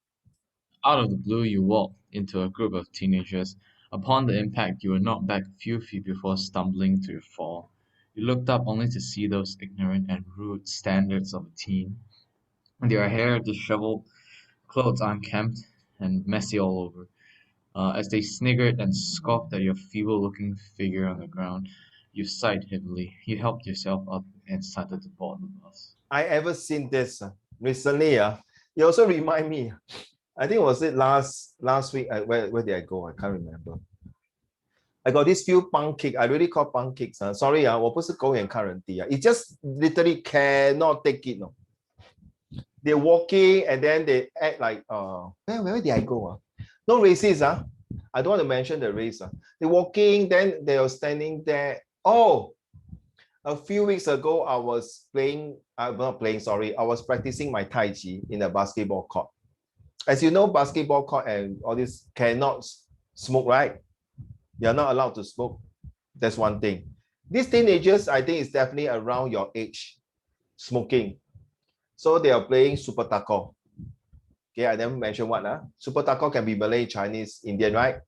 out of the blue you walk into a group of teenagers. Upon the impact, you were knocked back a few feet before stumbling to your fall. You looked up only to see those ignorant and rude standards of a teen. Their hair disheveled, clothes unkempt, and messy all over. As they sniggered and scoffed at your feeble-looking figure on the ground, you sighed heavily. You helped yourself up and started to board the bus. I ever seen this recently. You also remind me. I think was it last week. Where did I go? I can't remember. I got these few punk kids. I really call punk kids. Sorry, 我不是狗眼看人低. It just literally cannot take it. No. They're walking and then they act like where did I go? No racist. I don't want to mention the race. They're walking, then they are standing there. Oh, a few weeks ago I was I was practicing my Tai Chi in a basketball court. As you know, basketball court and all this cannot smoke, right? You're not allowed to smoke. That's one thing. These teenagers, I think, is definitely around your age, smoking. So they are playing Super Taco. Okay, I never mentioned what. Super Taco can be Malay, Chinese, Indian, right?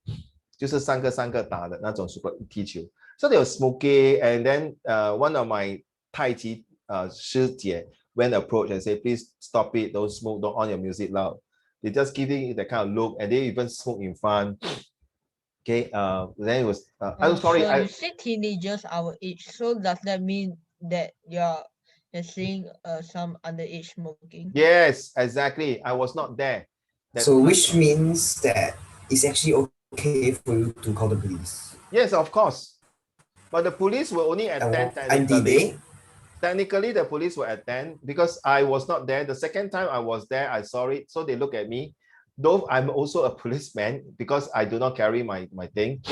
就是三个打的那种 super 踢球. So they were smoking, and then one of my Tai Chi 师姐 went approach and said, please stop it, don't smoke, don't on your music loud. They just giving it that kind of look, and they even smoke in front. Okay, then it was. I'm sorry. So you say teenagers our age. So does that mean that you're seeing some underage smoking? Yes, exactly. I was not there. So which means that it's actually okay for you to call the police? Yes, of course. But the police will only attend. And did they? Technically, the police will attend because I was not there. The second time I was there, I saw it. So they look at me. Though I'm also a policeman because I do not carry my thing.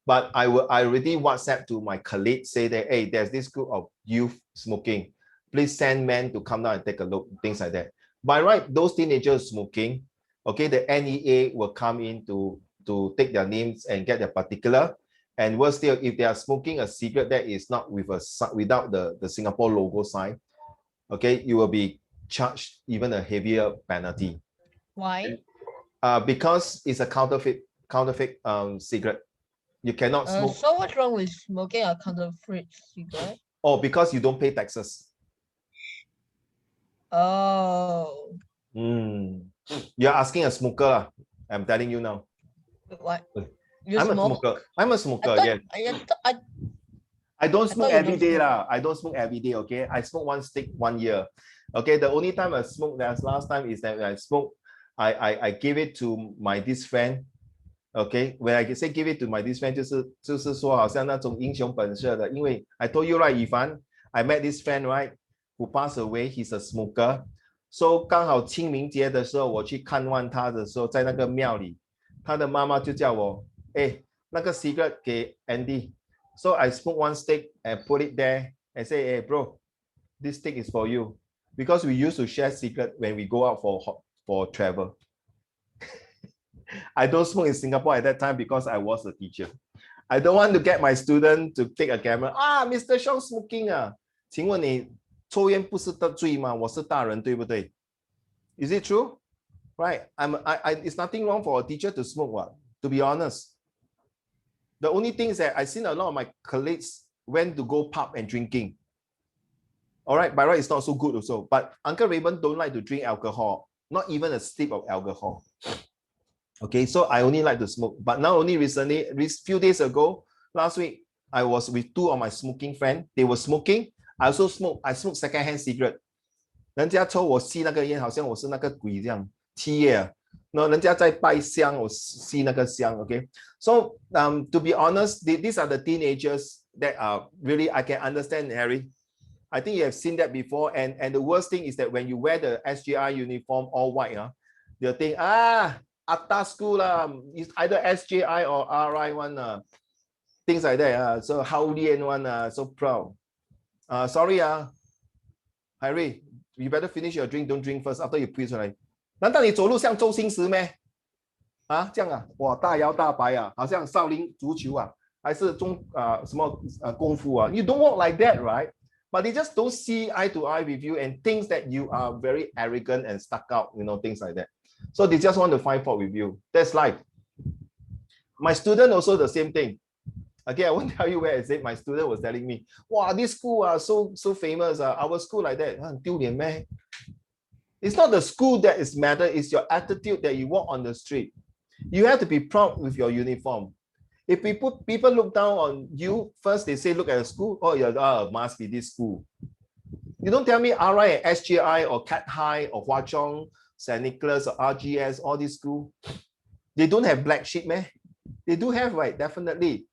But I already WhatsApp to my colleagues, say that, hey, there's this group of youth smoking. Please send men to come down and take a look, things like that. By right, those teenagers smoking, okay, the NEA will come in to take their names and get their particular. And worse still, if they are smoking a cigarette that is not without the Singapore logo sign, okay, you will be charged even a heavier penalty. Why? Because it's a counterfeit cigarette. You cannot smoke. So what's wrong with smoking a counterfeit cigarette? Oh, because you don't pay taxes. Oh. You're asking a smoker. I'm telling you now. What? You I'm smoke? a smoker. I'm a smoker, yes. I don't smoke every day. I don't smoke every day, okay? I smoke one stick 1 year. Okay, the only time I smoked last time is that when I smoked, I gave it to my this friend. Okay, when I say give it to my this friend, 就是说好像那种英雄本色的，因为 I told you right, Ifan, I met this friend, right, who passed away. He's a smoker. So 刚好清明节的时候，我去看望他的时候，在那个庙里，他的妈妈就叫我，那个 cigarette 给 Andy. So I smoke one stick and put it there and say, hey bro, this stick is for you, because we used to share cigarette when we go out for travel. I don't smoke in Singapore at that time because I was a teacher. I don't want to get my student to take a camera. Mr. Shong smoking 请问你抽烟不是得罪吗？我是大人，对不对？ Is it true? Right. It's nothing wrong for a teacher to smoke. What? To be honest, the only thing is that I've seen a lot of my colleagues went to go pub and drinking. All right, by right, it's not so good also. But Uncle Raymond don't like to drink alcohol, not even a sip of alcohol. Okay, so I only like to smoke. But now only recently, few days ago, last week, I was with two of my smoking friends. They were smoking. I also smoke. I smoke secondhand cigarette. 人家抽我吸那个烟，好像我是那个鬼这样，七夜啊。那人家在拜香，我吸那个香。Okay, so to be honest, these are the teenagers that are really I can understand, Harry. I think you have seen that before. And the worst thing is that when you wear the SGI uniform all white, they'll think Atta school it's either SJI or RI one things like that. So Haolian one so proud. Sorry Harry, you better finish your drink. Don't drink first after you pee 出来。难道你走路像周星驰咩？这样哇，大摇大摆好像少林足球还是什么功夫You don't walk like that, right? But they just don't see eye to eye with you and thinks that you are very arrogant and stuck out, things like that. So they just want to find fault with you. That's life. My student also the same thing. Okay, I won't tell you where is it. My student was telling me, wow, this school so famous. Our school like that. 丢脸咩? It's not the school that is matter. It's your attitude that you walk on the street. You have to be proud with your uniform. If people look down on you, first they say, look at the school. Oh, must be this school. You don't tell me RI and SGI or Cat High or Hwa Chong, St. Nicholas or RGS, all these schools. They don't have black sheep, man. They do have, right? Definitely.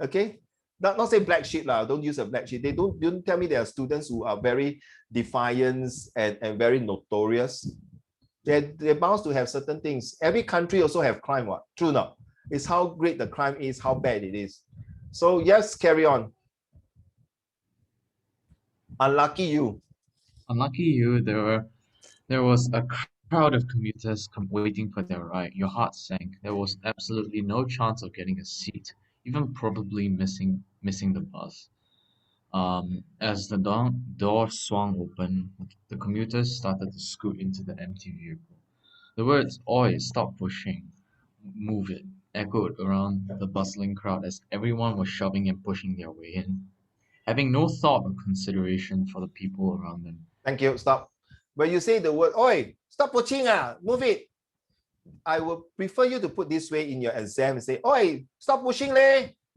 Okay. Not say black sheep, don't use a black sheep. They don't tell me there are students who are very defiant and very notorious. They're bound to have certain things. Every country also have crime, what? True not? It's how great the crime is, how bad it is. So yes, carry on. Unlucky you. Unlucky you, there was a crowd of commuters waiting for their ride. Your heart sank. There was absolutely no chance of getting a seat, even probably missing the bus. As the door swung open, the commuters started to scoot into the empty vehicle. The words, "Oi, stop pushing, move it," echoed around the bustling crowd as everyone was shoving and pushing their way in, having no thought or consideration for the people around them. Thank you. Stop. When you say the word, "Oi, stop pushing, move it," I would prefer you to put this way in your exam and say, "Oi, stop pushing,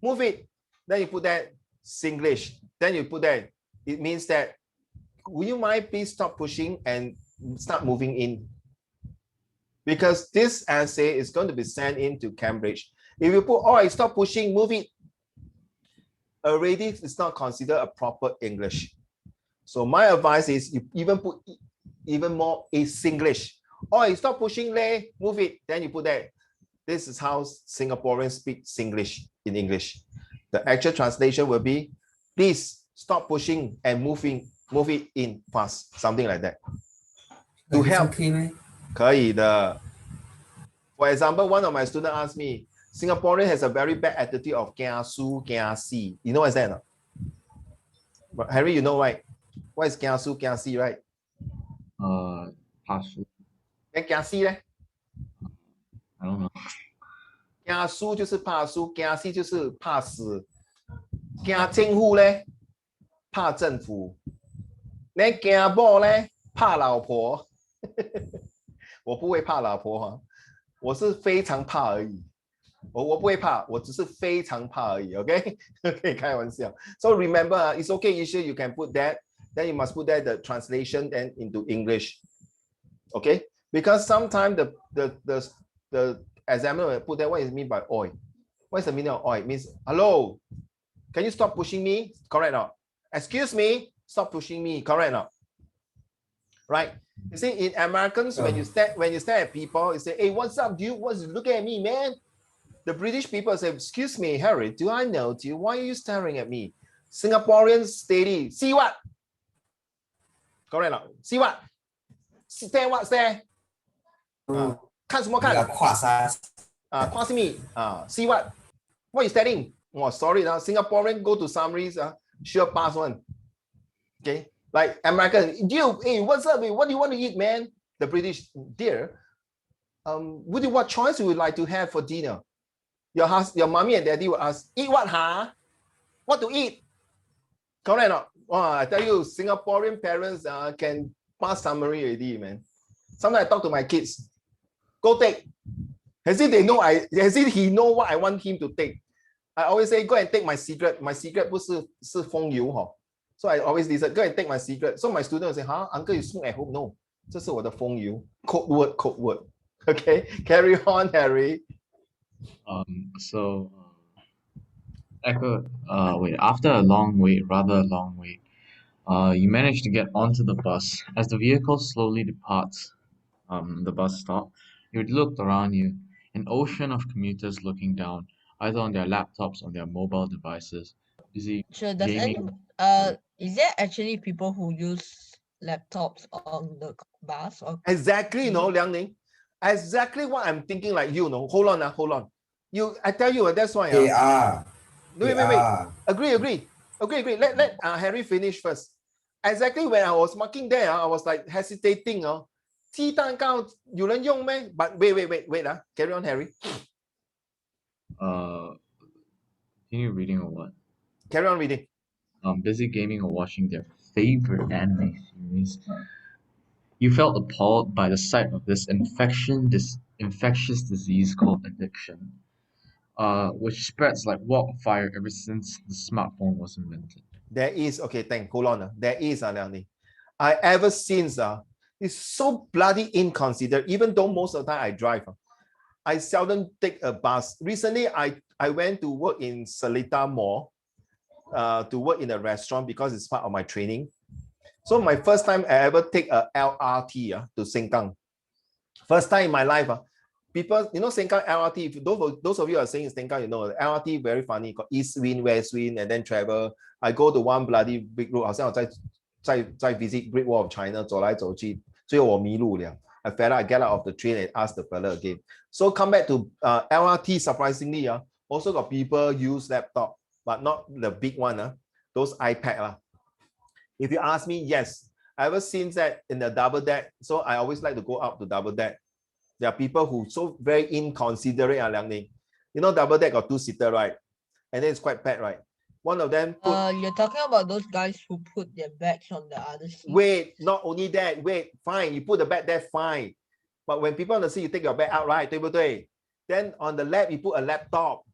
move it." Then you put that Singlish. Then you put that. It means that, would you mind please stop pushing and start moving in? Because this essay is going to be sent into Cambridge. If you put, "Oi, stop pushing, move it," already it's not considered a proper English. So my advice is you even put even more a Singlish. "Oi, stop pushing, move it." Then you put that. This is how Singaporeans speak Singlish in English. The actual translation will be, "Please stop pushing and move it in fast," something like that. To help. Okay, 可以的. For example, one of my students asked me, Singaporean has a very bad attitude of kia su, kia si. You know what's that? But Harry, you know, right? What is kia su, kia si, right? Pass. Then kia si, leh? I don't know. 怕输就是怕输，怕死就是怕死，怕政府嘞，怕政府，那怕某嘞，怕老婆。我不会怕老婆我是非常怕而已。我不会怕，我只是非常怕而已。OK， 可以开玩笑。So remember, it's okay. Issue you can put that. Then you must put that the translation then into English. Okay, because sometimes the examiner will put that. What is mean by "oi"? What is the meaning of "oi"? It means, hello, can you stop pushing me? Correct or not? Excuse me, stop pushing me. Correct or not? Right? You see, in Americans, when you stare at people, you say, "Hey, what's up, dude? What's looking at me, man?" The British people say, "Excuse me, Harry, do I know you? Why are you staring at me?" Singaporeans steady. See what? Correct or not? See what? Stare what? Stare? 看什么看？跨啥？跨什么？See what? What you studying? Oh, sorry, Singaporean go to summaries, sure pass one. Okay, like American, "You, hey, what's up? What do you want to eat, man?" The British, "Dear, what choice would you like to have for dinner?" Your mommy and daddy will ask, "Eat what, huh? What to eat?" Correct or not? I tell you, Singaporean parents can pass summary already, man. Sometimes I talk to my kids, go take. As if he know what I want him to take. I always say, go and take my secret. My secret 不是风油 So I always listen, go and take my secret. So my student will say, uncle, you smoke at home? No, 这是我的风油. Code word. Okay, carry on, Harry. So after a long wait, you manage to get onto the bus. As the vehicle slowly departs the bus stop, you looked around you, an ocean of commuters looking down, either on their laptops or their mobile devices, busy So does gaming. is there actually people who use laptops on the bus or Exactly, no, Liang Ning. Exactly what I'm thinking like you know. Hold on. I tell you, that's why. They are. Wait. Agree. Let Harry finish first. Exactly when I was marking there, I was like hesitating. 鸡蛋糕有人用咩? But wait. Carry on, Harry. Continue reading or what? Carry on reading. Busy gaming or watching their favorite anime series. You felt appalled by the sight of this infectious disease called addiction, which spreads like wildfire ever since the smartphone was invented. There is, okay, hold on. There is, Liang Ning. I ever since, it's so bloody inconsiderate, even though most of the time I drive. I seldom take a bus. Recently, I went to work in Seletar Mall, to work in a restaurant because it's part of my training. So my first time I ever take a LRT to Sengkang. First time in my life. People, you know Sengkang LRT, if those of you are saying Sengkang, you know, LRT very funny, got East Wind, West Wind, and then travel. I go to one bloody big road, 好像我在 visit Great Wall of China, 走来走去，最后我迷路了。I fell out, I get out of the train and ask the fella again. So come back to LRT, surprisingly, also got people use laptop, but not the big one, those iPad. If you ask me, yes, ever since that in the double deck, so I always like to go up to double deck. There are people who so very inconsiderate, Liang Ning. You know, double deck got 2-seater, right? And then it's quite packed, right? One of them you're talking about those guys who put their bags on the other seat. Wait, not only that, fine, you put the bag there, fine. But when people on the seat, you take your bag out, right? 对不对? Then on the lap, you put a laptop.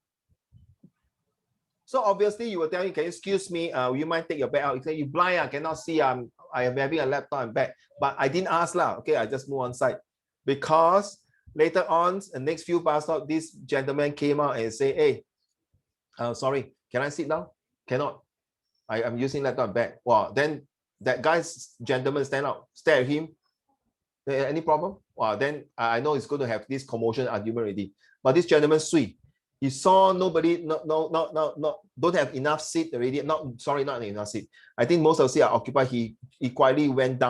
So obviously you will tell me, can you excuse me, you might take your bag out. You say, you blind, I cannot see, I am having a laptop and bag. But I didn't ask lah. Okay, I just move on side. Because later on, the next few bus stops, this gentleman came out and say, hey, sorry, can I sit down? Cannot. I'm using laptop and bag. Wow, then that gentleman stand up, stare at him. Any problem? Wow, then I know it's going to have this commotion argument already. But this gentleman sweet. He saw nobody, don't have enough seat already. Not enough seat. I think most of the seats are occupied. He quietly went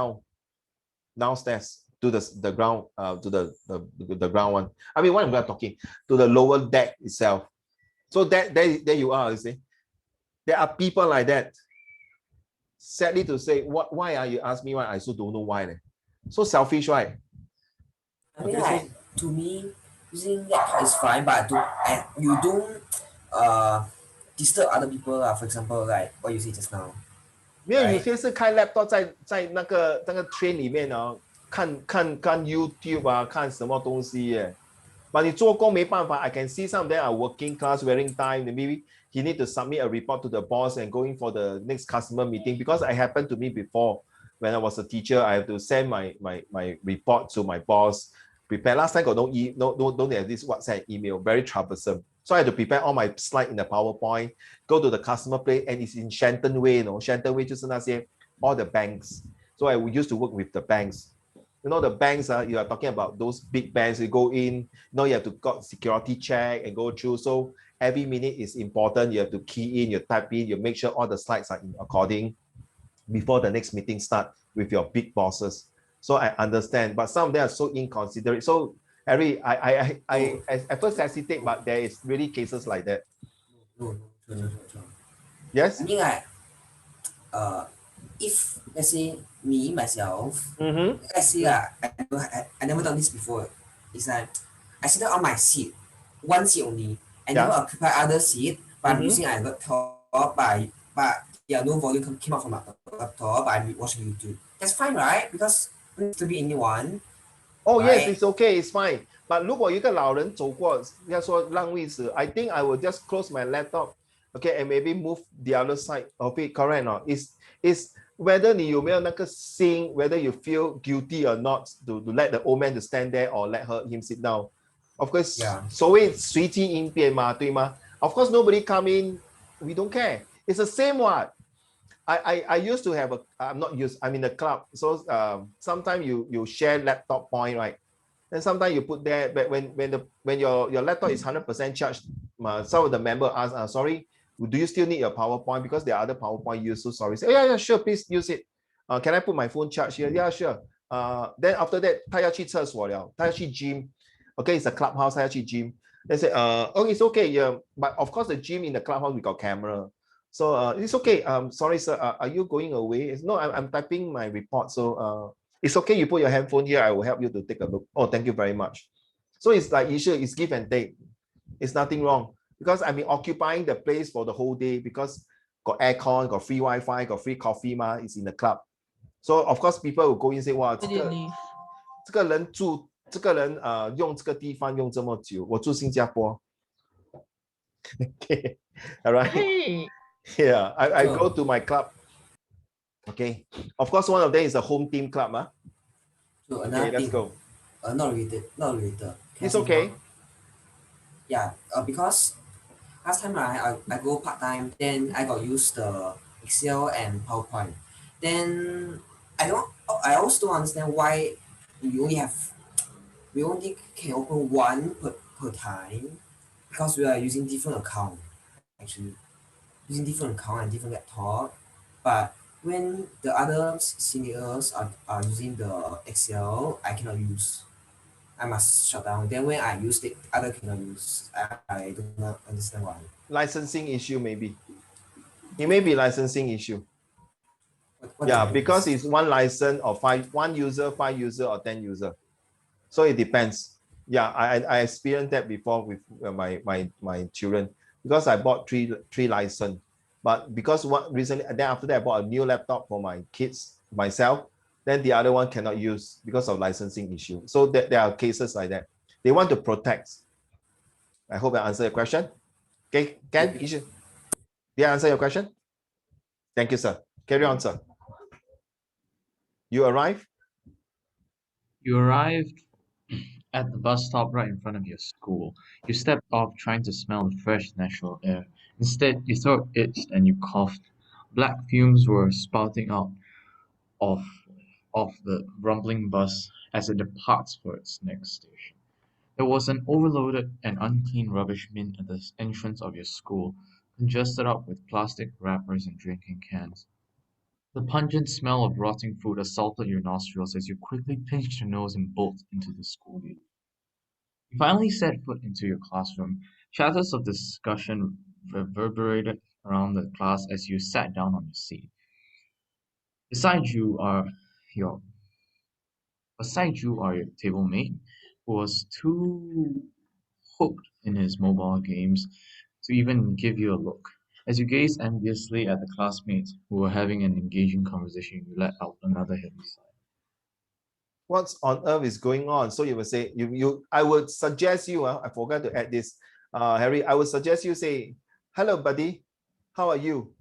downstairs to the ground, to the ground one. I mean, what I'm talking to the lower deck itself. So there you are. You see, there are people like that. Sadly to say, why are you ask me why? I also don't know why. So selfish, right? I mean, like, to me, using laptop is fine, but you don't disturb other people. For example, like what you say just now. 没有，有些是开 laptop 在那个train 里面看 YouTube 看什么东西耶。But 你做工没办法 I can see some of them are working class, wearing tie. Maybe he need to submit a report to the boss and going for the next customer meeting. Because it happened to me before when I was a teacher. I have to send my report to my boss. Prepare. Last time got don't have this WhatsApp email. Very troublesome. So I had to prepare all my slide in the PowerPoint. Go to the customer place and it's in Shenton Way. Shenton Way 就是那些 all the banks. So I used to work with the banks. You know, the banks, you are talking about those big banks, you go in, you have to got security check and go through. So every minute is important. You have to key in, you type in, you make sure all the slides are in according before the next meeting start with your big bosses. So I understand, but some of them are so inconsiderate. So Harry, I at first hesitate, but there is really cases like that. No. Yes? I mean, like, if let's say me myself, let's say I never done this before. It's like I sit down on my seat, one seat only, and never occupy other seat, but I'm using a laptop. But no volume came out from my laptop, I'm watching YouTube. That's fine, right? Because it's to be anyone. Oh yes, right? it's okay, it's fine. But 如果有一个老人走过，要说让位置 I think I will just close my laptop, okay, and maybe move the other side of it. Correct or not? Is whether 你有没有那个心 whether you feel guilty or not to let the old man to stand there or let him sit down. Of course, Yeah. 所谓随机应变嘛，对吗？ Of course, nobody come in, we don't care. It's the same what. I used to have I'm not used, I'm in the club. So sometimes you share laptop point, right? And sometimes you put there, but when your laptop is 100% charged, some of the member ask, sorry, do you still need your PowerPoint? Because there are other PowerPoint used, so sorry. Say, yeah, sure, please use it. Can I put my phone charge here? Yeah, sure. Then after that, 他要去厕所了，他要去 gym. Okay, it's a clubhouse, 他要去 gym. They say, oh, it's okay, yeah. But of course, the gym in the clubhouse, we got camera. So it's okay. Sorry, sir. Are you going away? No, I'm typing my report. So it's okay. You put your handphone here. I will help you to take a look. Oh, thank you very much. So it's like issue. It's give and take. It's nothing wrong because I've been occupying the place for the whole day because got aircon, got free Wi-Fi, got free coffee. It's in the club. So of course people will go in and say, wow, 这个人住，这个人用这个地方用这么久，我住新加坡。Okay, all right. Hey. Yeah, I go to my club. Okay, of course, one of them is a home team club. So Okay, let's go. Not related. It's okay. Yeah, because last time I go part time, then I got use the Excel and PowerPoint. Then I also don't understand why we only can open one per time because we are using different account actually. Using different account and different laptop, but when the other seniors are using the Excel, I cannot use. I must shut down. Then when I use the other cannot use. I do not understand why. Licensing issue maybe. It may be licensing issue. What Yeah, do you because use? it's one license or one user, 5 user or 10 user. So it depends. Yeah, I experienced that before with my children because I bought three license. But because what recently, then after that I bought a new laptop for my kids, myself, then the other one cannot use because of licensing issue. So there are cases like that. They want to protect. I hope I answered your question. Okay, Ken, issue. Did I answer your question? Thank you, sir. Carry on, sir. You arrived? You arrived at the bus stop right in front of your school. You stepped off trying to smell the fresh natural air. Instead, your throat itched and you coughed. Black fumes were spouting out of the rumbling bus as it departs for its next station. There was an overloaded and unclean rubbish bin at the entrance of your school, congested up with plastic wrappers and drinking cans. The pungent smell of rotting food assaulted your nostrils as you quickly pinched your nose and bolted into the school gate. You finally set foot into your classroom. Shatters of discussion reverberated around the class as you sat down on your seat. Beside you are your table mate, who was too hooked in his mobile games to even give you a look. As you gazed enviously at the classmates who were having an engaging conversation, you let out another heavy sigh. What on earth is going on? So you will say, I would suggest you, I forgot to add this, Harry, I would suggest you say, hello, buddy, how are you?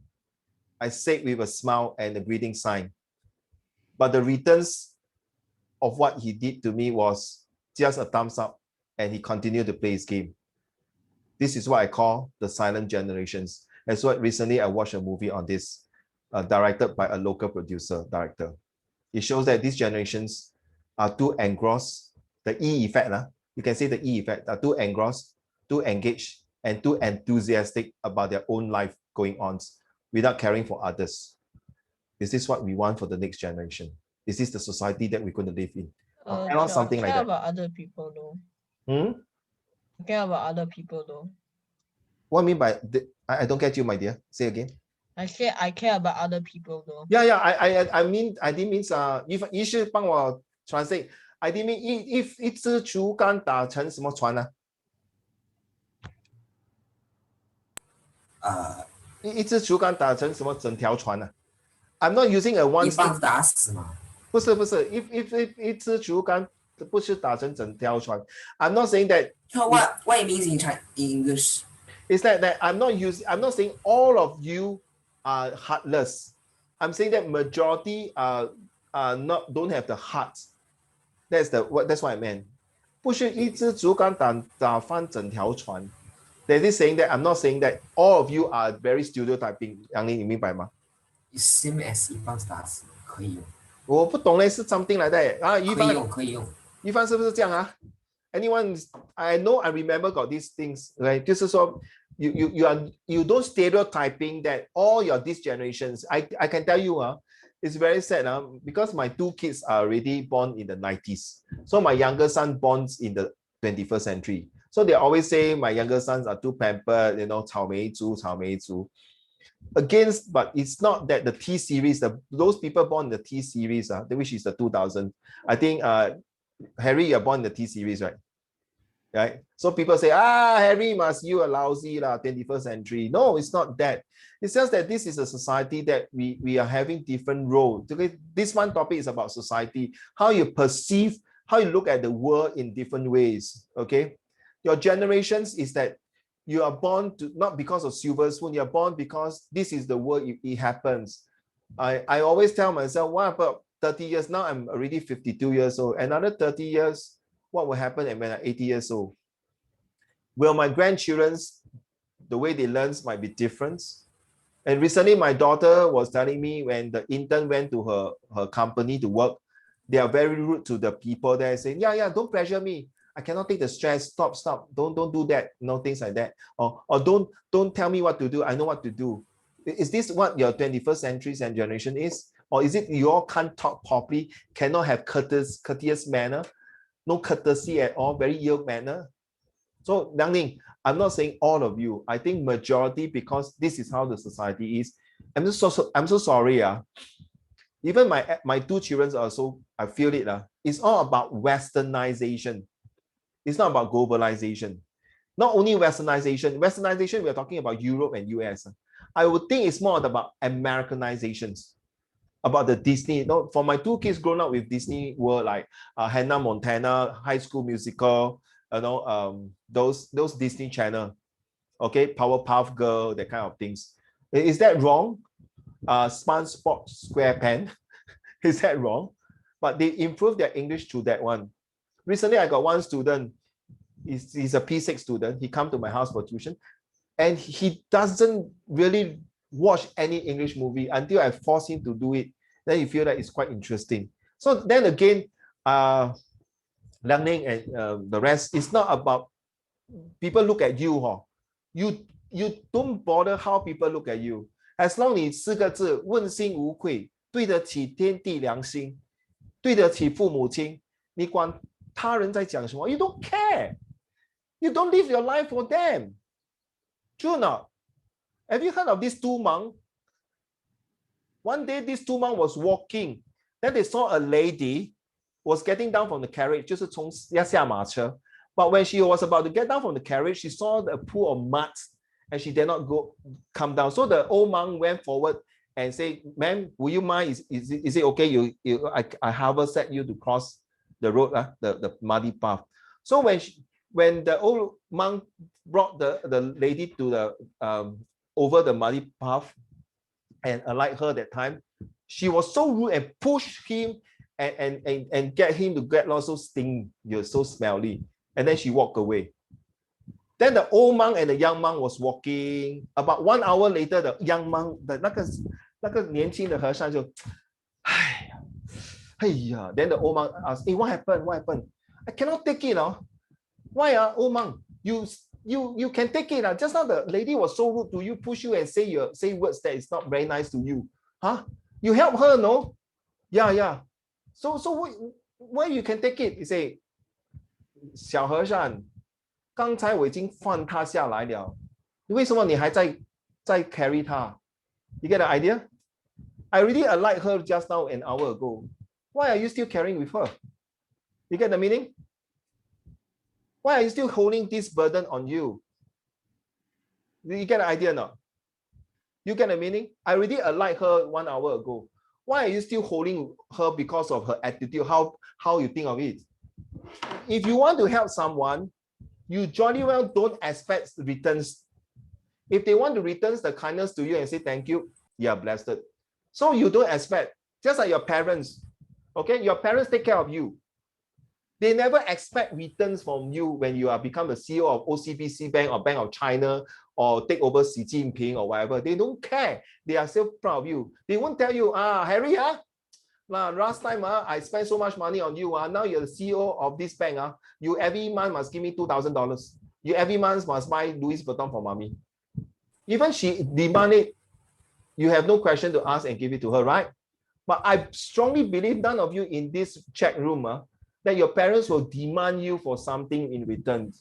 I said with a smile and a greeting sign. But the returns of what he did to me was just a thumbs up, and he continued to play his game. This is what I call the silent generations. And so recently I watched a movie on this, directed by a local director. It shows that these generations are too engrossed, the E effect, you can say the E effect, are too engrossed, too engaged, and too enthusiastic about their own life going on without caring for others. Is this what we want for the next generation? Is this the society that we're going to live in? Or something like that. About other people though. I care about other people though. What I mean by I don't get you, my dear. Say again. I say I care about other people though. Yeah, I mean I didn't mean if 一是帮我 translate. I didn't mean if 一只竹竿打成什么船呢？一支竹竿打成什么整条船啊 ？I'm not using a one 一棒 stick 子打死嘛。不是不是，一支竹竿不是打成整条船。I'm not saying that. So what it means in English? It's that I'm not saying all of you are heartless. I'm saying that majority are don't have the heart. That's what I meant. 不是一支竹竿打翻整条船。That is saying that I'm not saying that all of you are very stereotyping. 杨林，你明白吗？ It's same as 一棒子打死，可以用。我不懂嘞，是 something like that 啊。一帆可以用。一帆是不是这样啊 ？Anyone? I know I remember got these things. Right? 就是说 you don't stereotyping that all your these generations. I can tell you it's very sad because my two kids are already born in the 90s. So my younger son born in the 21st century. So they always say my younger sons are too pampered, 草莓族. Against, but it's not that the T series, those people born in the T series, which is the 2000. I think Harry, you're born in the T series, right? Right? So people say, Harry, you are lousy, 21st century. No, it's not that. It's just that this is a society that we are having different roles. Okay? This one topic is about society, how you perceive, how you look at the world in different ways. Okay? Your generations is that you are born to not because of silver spoon, you're born because this is the world, it happens. I always tell myself, what about 30 years? Now I'm already 52 years old. Another 30 years, what will happen when I'm 80 years old? Will my grandchildren's, the way they learn might be different? And recently my daughter was telling me when the intern went to her company to work, they are very rude to the people there, saying, yeah, don't pressure me. I cannot take the stress. Stop. Don't do that. Things like that. Or don't tell me what to do. I know what to do. Is this what your 21st century and generation is? Or is it you all can't talk properly, cannot have courteous manner, no courtesy at all, very ill manner? So, Liang Ning, I'm not saying all of you. I think majority, because this is how the society is. I'm so sorry. Even my two children also, I feel it. It's all about westernization. It's not about globalization. Not only westernization, we're talking about Europe and US. I would think it's more about Americanizations, about the Disney. For my two kids grown up with Disney World, like Hannah Montana, High School Musical, those Disney Channel, okay, Powerpuff Girl, that kind of things. Is that wrong? SpongeBob SquarePants, is that wrong? But they improved their English through that one. Recently, I got one student. He's a P6 student. He come to my house for tuition, and he doesn't really watch any English movie until I force him to do it. Then you feel that it's quite interesting. So then again, learning and the rest, it's not about people look at you. You don't bother how people look at you. As long as 你4个字问心无愧，对得起天地良心，对得起父母亲，你管他人在讲什么 ？You don't care. You don't live your life for them. True or not? Have you heard of these two monks? One day, these two monks was walking. Then they saw a lady was getting down from the carriage, 就是从要下马车. But when she was about to get down from the carriage, she saw a pool of mud, and she did not come down. So the old monk went forward and said, "Ma'am, will you mind? Is it okay? I have set you to cross the road, the muddy path." So when the old monk brought the lady to the over the muddy path, and unlike her that time, she was so rude and pushed him and get him to get lost, so sting, you're so smelly. And then she walked away. Then the old monk and the young monk was walking. About 1 hour later, the young monk, 那个年轻的和尚就，哎呀, then the old monk asked, "Hey, what happened? What happened? I cannot take it. Why, old monk? You can take it. Just now the lady was so rude to you, push you and say words that is not very nice to you. Huh? You help her, no? Yeah. So why you can take it?" He say, 小和尚，刚才我已经放他下来了，为什么你还在 carry 他？ You get the idea? I already alighted her just now an hour ago. Why are you still carrying with her? You get the meaning? Why are you still holding this burden on you? You get the idea now? You get the meaning? I already aligned her 1 hour ago. Why are you still holding her because of her attitude? How you think of it? If you want to help someone, you jolly well don't expect returns. If they want to return the kindness to you and say thank you, you are blessed. So you don't expect, just like your parents, okay? Your parents take care of you. They never expect returns from you when you are become the CEO of OCBC Bank or Bank of China or take over Xi Jinping or whatever. They don't care. They are still proud of you. They won't tell you, Harry, last time I spent so much money on you. Now you're the CEO of this bank. You every month must give me $2,000. You every month must buy Louis Vuitton for mommy. Even she demanded, you have no question to ask and give it to her, right? But I strongly believe none of you in this chat room that your parents will demand you for something in return.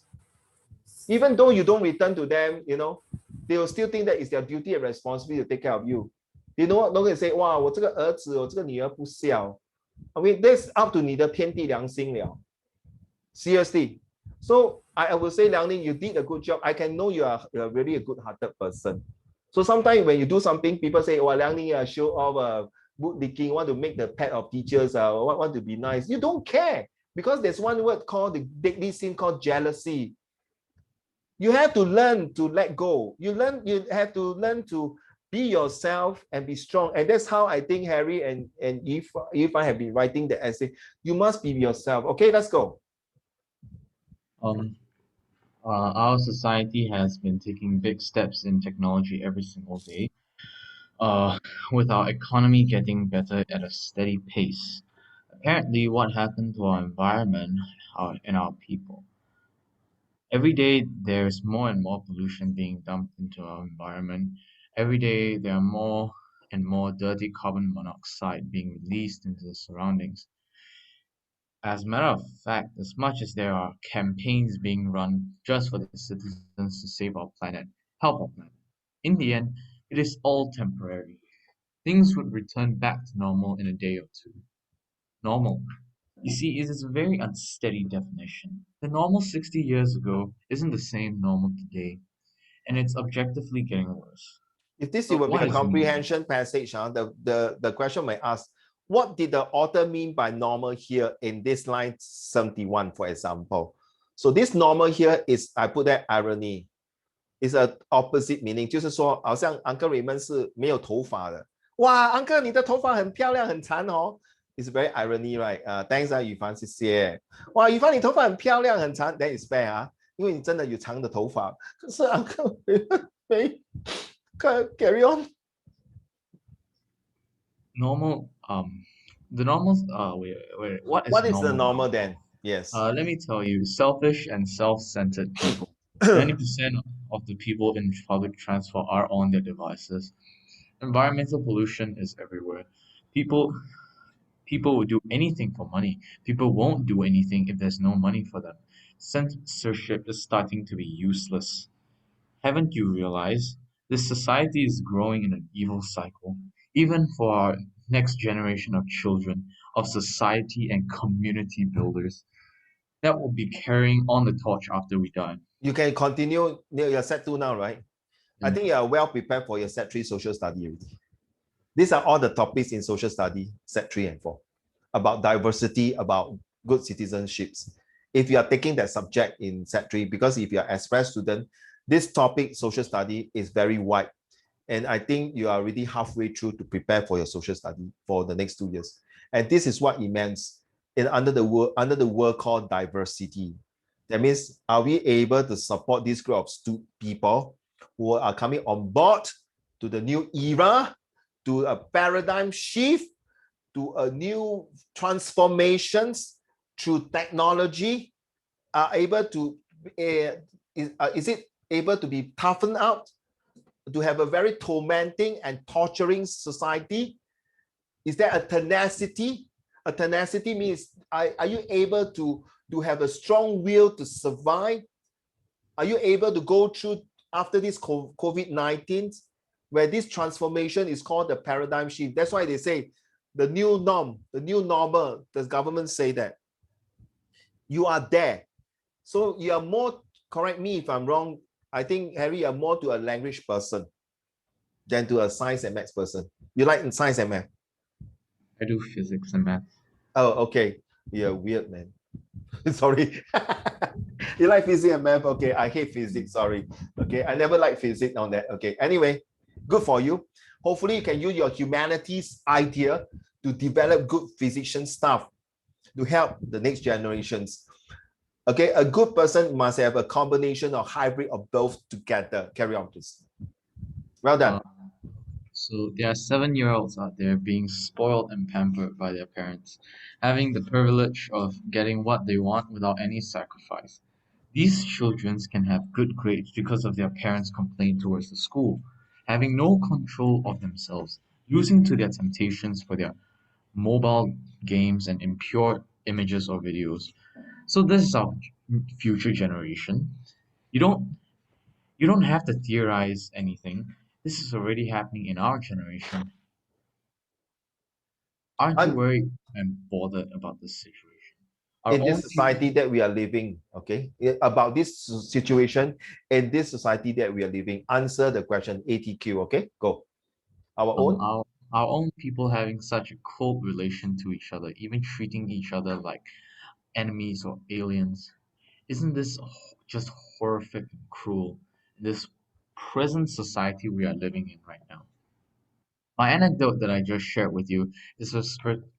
Even though you don't return to them, they will still think that it's their duty and responsibility to take care of you. They don't going to say, wow, 我这个儿子，我这个女儿不孝. I mean, that's up to 你的天地良心了. Seriously. So I will say, Liang Ning, you did a good job. I can know you are really a good-hearted person. So sometimes when you do something, people say, oh, Liang Ning, show off boot licking, want to make the pet of teachers, want to be nice. You don't care because there's one word called the deadly sin called jealousy. You have to learn to let go. You have to learn to be yourself and be strong. And that's how I think Harry and if I have been writing the essay, you must be yourself. Okay, let's go. Our society has been taking big steps in technology every single day, with our economy getting better at a steady pace. Apparently, what happened to our environment and our people? Every day, there's more and more pollution being dumped into our environment. Every day, there are more and more dirty carbon monoxide being released into the surroundings. As a matter of fact, as much as there are campaigns being run just for the citizens to save our planet, help our planet, in the end, it is all temporary. Things would return back to normal in a day or two. Normal. You see, it is a very unsteady definition. The normal 60 years ago isn't the same normal today, and it's objectively getting worse. If this So will be what a is normal? comprehension passage, the question may ask, what did the author mean by normal here in this line 71, for example? So this normal here is, I put that irony, is an opposite meaning. 就是说，好像 Uncle Raymond 是没有头发的。哇 ，Uncle 你的头发很漂亮很长哦。It's very irony, right? Thanks 宇凡，谢谢。哇，宇凡你头发很漂亮很长 ，that is fair 因为你真的有长的头发。可是 Uncle 没，carry on. Normal, the normals, what is the normal then? Yes. Let me tell you, selfish and self-centered people. 90% of the people in public transport are on their devices. Environmental pollution is everywhere. People will do anything for money. People won't do anything if there's no money for them. Censorship is starting to be useless. Haven't you realized this society is growing in an evil cycle, even for our next generation of children, of society and community builders that will be carrying on the torch after we die? You can continue your set 2 now, right? I think you are well prepared for your set 3 social study already. These are all the topics in social study, set 3 and 4, about diversity, about good citizenships. If you are taking that subject in set 3, because if you are express student, this topic, social study, is very wide. And I think you are already halfway through to prepare for your social study for the next 2 years. And this is what it means under the word called diversity. That means, are we able to support this group of people who are coming on board to the new era, to a paradigm shift, to a new transformations through technology, are able to, is it able to be toughened out, to have a very tormenting and torturing society? Is there a tenacity? A tenacity means, are you able to have a strong will to survive? Are you able to go through after this COVID-19, where this transformation is called the paradigm shift? That's why they say the new norm, the new normal, the government say that. You are there. So you are more, correct me if I'm wrong, I think, Harry, you are more to a language person. than to a science and maths person? You like science and math? I do physics and math. Oh, okay. You're weird, man. Sorry. You like physics and math? Okay, I hate physics. Sorry. Okay, I never liked physics on that. Okay, anyway, good for you. Hopefully, you can use your humanities idea to develop good physician stuff to help the next generations. Okay, a good person must have a combination or hybrid of both together. Carry on, please. Well done. So there are 7-year-olds out there being spoiled and pampered by their parents, having the privilege of getting what they want without any sacrifice. These children can have good grades because of their parents' complaint towards the school, having no control of themselves, losing to their temptations for their mobile games and impure images or videos. So this is our future generation. You don't you don't have to theorize anything. This is already happening in our generation. Aren't you And worried and bothered about this situation? Our in this own society that we are living, okay, about this situation in this society that we are living, answer the question ATQ, okay? Go. Our um, own. our, our own people having such a cold relation to each other, even treating each other like enemies or aliens. Isn't this just horrific and cruel in this present society we are living in right now? My anecdote that I just shared with you is a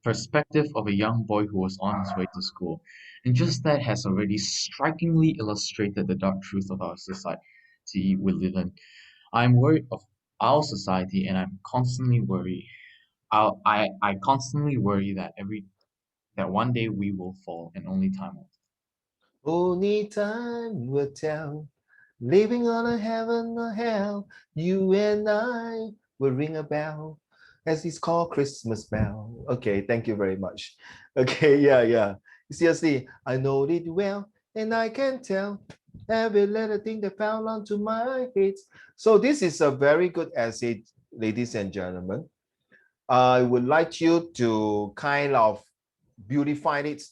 perspective of a young boy who was on his way to school, and just that has already strikingly illustrated the dark truth of our society we live in. I'm worried of our society, and I'm constantly worried. I constantly worry that one day we will fall, and only time will. Only time will tell. Living on a heaven or hell, you and I will ring a bell, as it's called Christmas bell. Okay, thank you very much. Okay, yeah. Seriously, I know it well, and I can tell every little thing that fell onto my head. So this is a very good essay, ladies and gentlemen. I would like you to kind of beautify it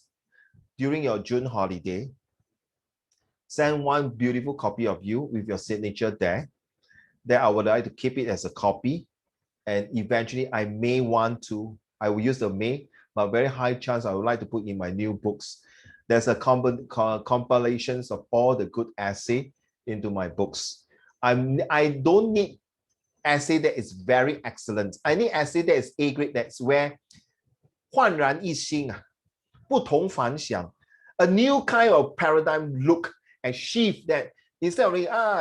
during your June holiday. Send one beautiful copy of you with your signature there. Then I would like to keep it as a copy. And eventually I will use the may, but very high chance I would like to put in my new books. There's a compilations of all the good essay into my books. I don't need essay that is very excellent. I need essay that is A grade, that's where 焕然一新啊，不同凡响, a new kind of paradigm look and shift that instead of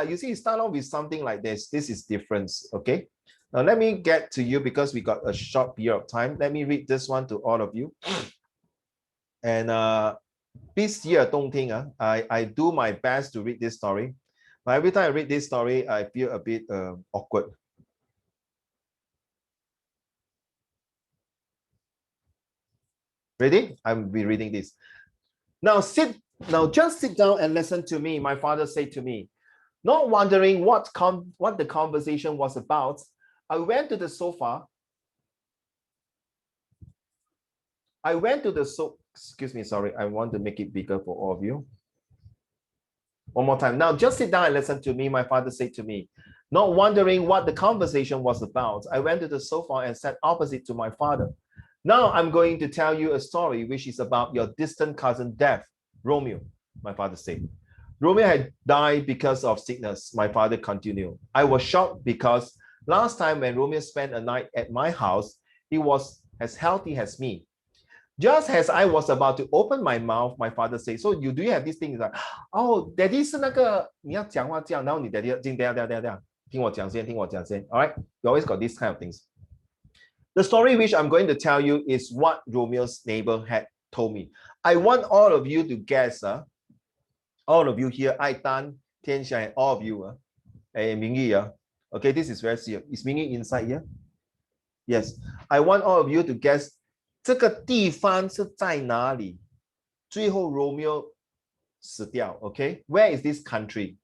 you see, start off with something like this is different, okay? Now let me get to you because we got a short period of time. Let me read this one to all of you. And this year, don't think I do my best to read this story, but every time I read this story, I feel a bit awkward. Ready? I will be reading this. Now just sit down and listen to me, my father said to me. Not wondering what the conversation was about, I went to the sofa. Excuse me, sorry, I want to make it bigger for all of you. One more time. Now just sit down and listen to me, my father said to me. Not wondering what the conversation was about, I went to the sofa and sat opposite to my father. Now I'm going to tell you a story which is about your distant cousin Death, Romeo, my father said. Romeo had died because of sickness, my father continued. I was shocked because last time when Romeo spent a night at my house, he was as healthy as me. Just as I was about to open my mouth, my father said, so do you have this thing? Like, oh, daddy 是那个你要讲话这样，然后你 daddy 这样，听我讲先。All right, you always got these kind of things. The story which I'm going to tell you is what Romeo's neighbor had told me. I want all of you to guess, all of you here, Ai Tan, Tian Xia, and all of you, Ming Yi, okay, this is very serious. Is Ming Yi inside here? Yes. I want all of you to guess 这个地方是在哪里？最后 Romeo 死掉 okay? Where is this country?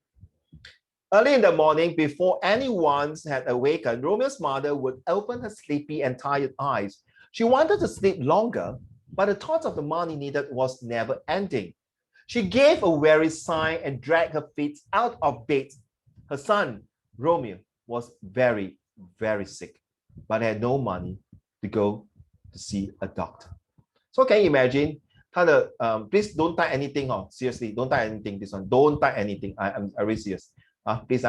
Early in the morning, before anyone had awakened, Romeo's mother would open her sleepy and tired eyes. She wanted to sleep longer, but the thought of the money needed was never ending. She gave a weary sigh and dragged her feet out of bed. Her son, Romeo, was very very sick, but had no money to go to see a doctor. So can you imagine? Please don't type anything. Oh, seriously, don't type anything. This one, don't type anything. I'm very serious. Please.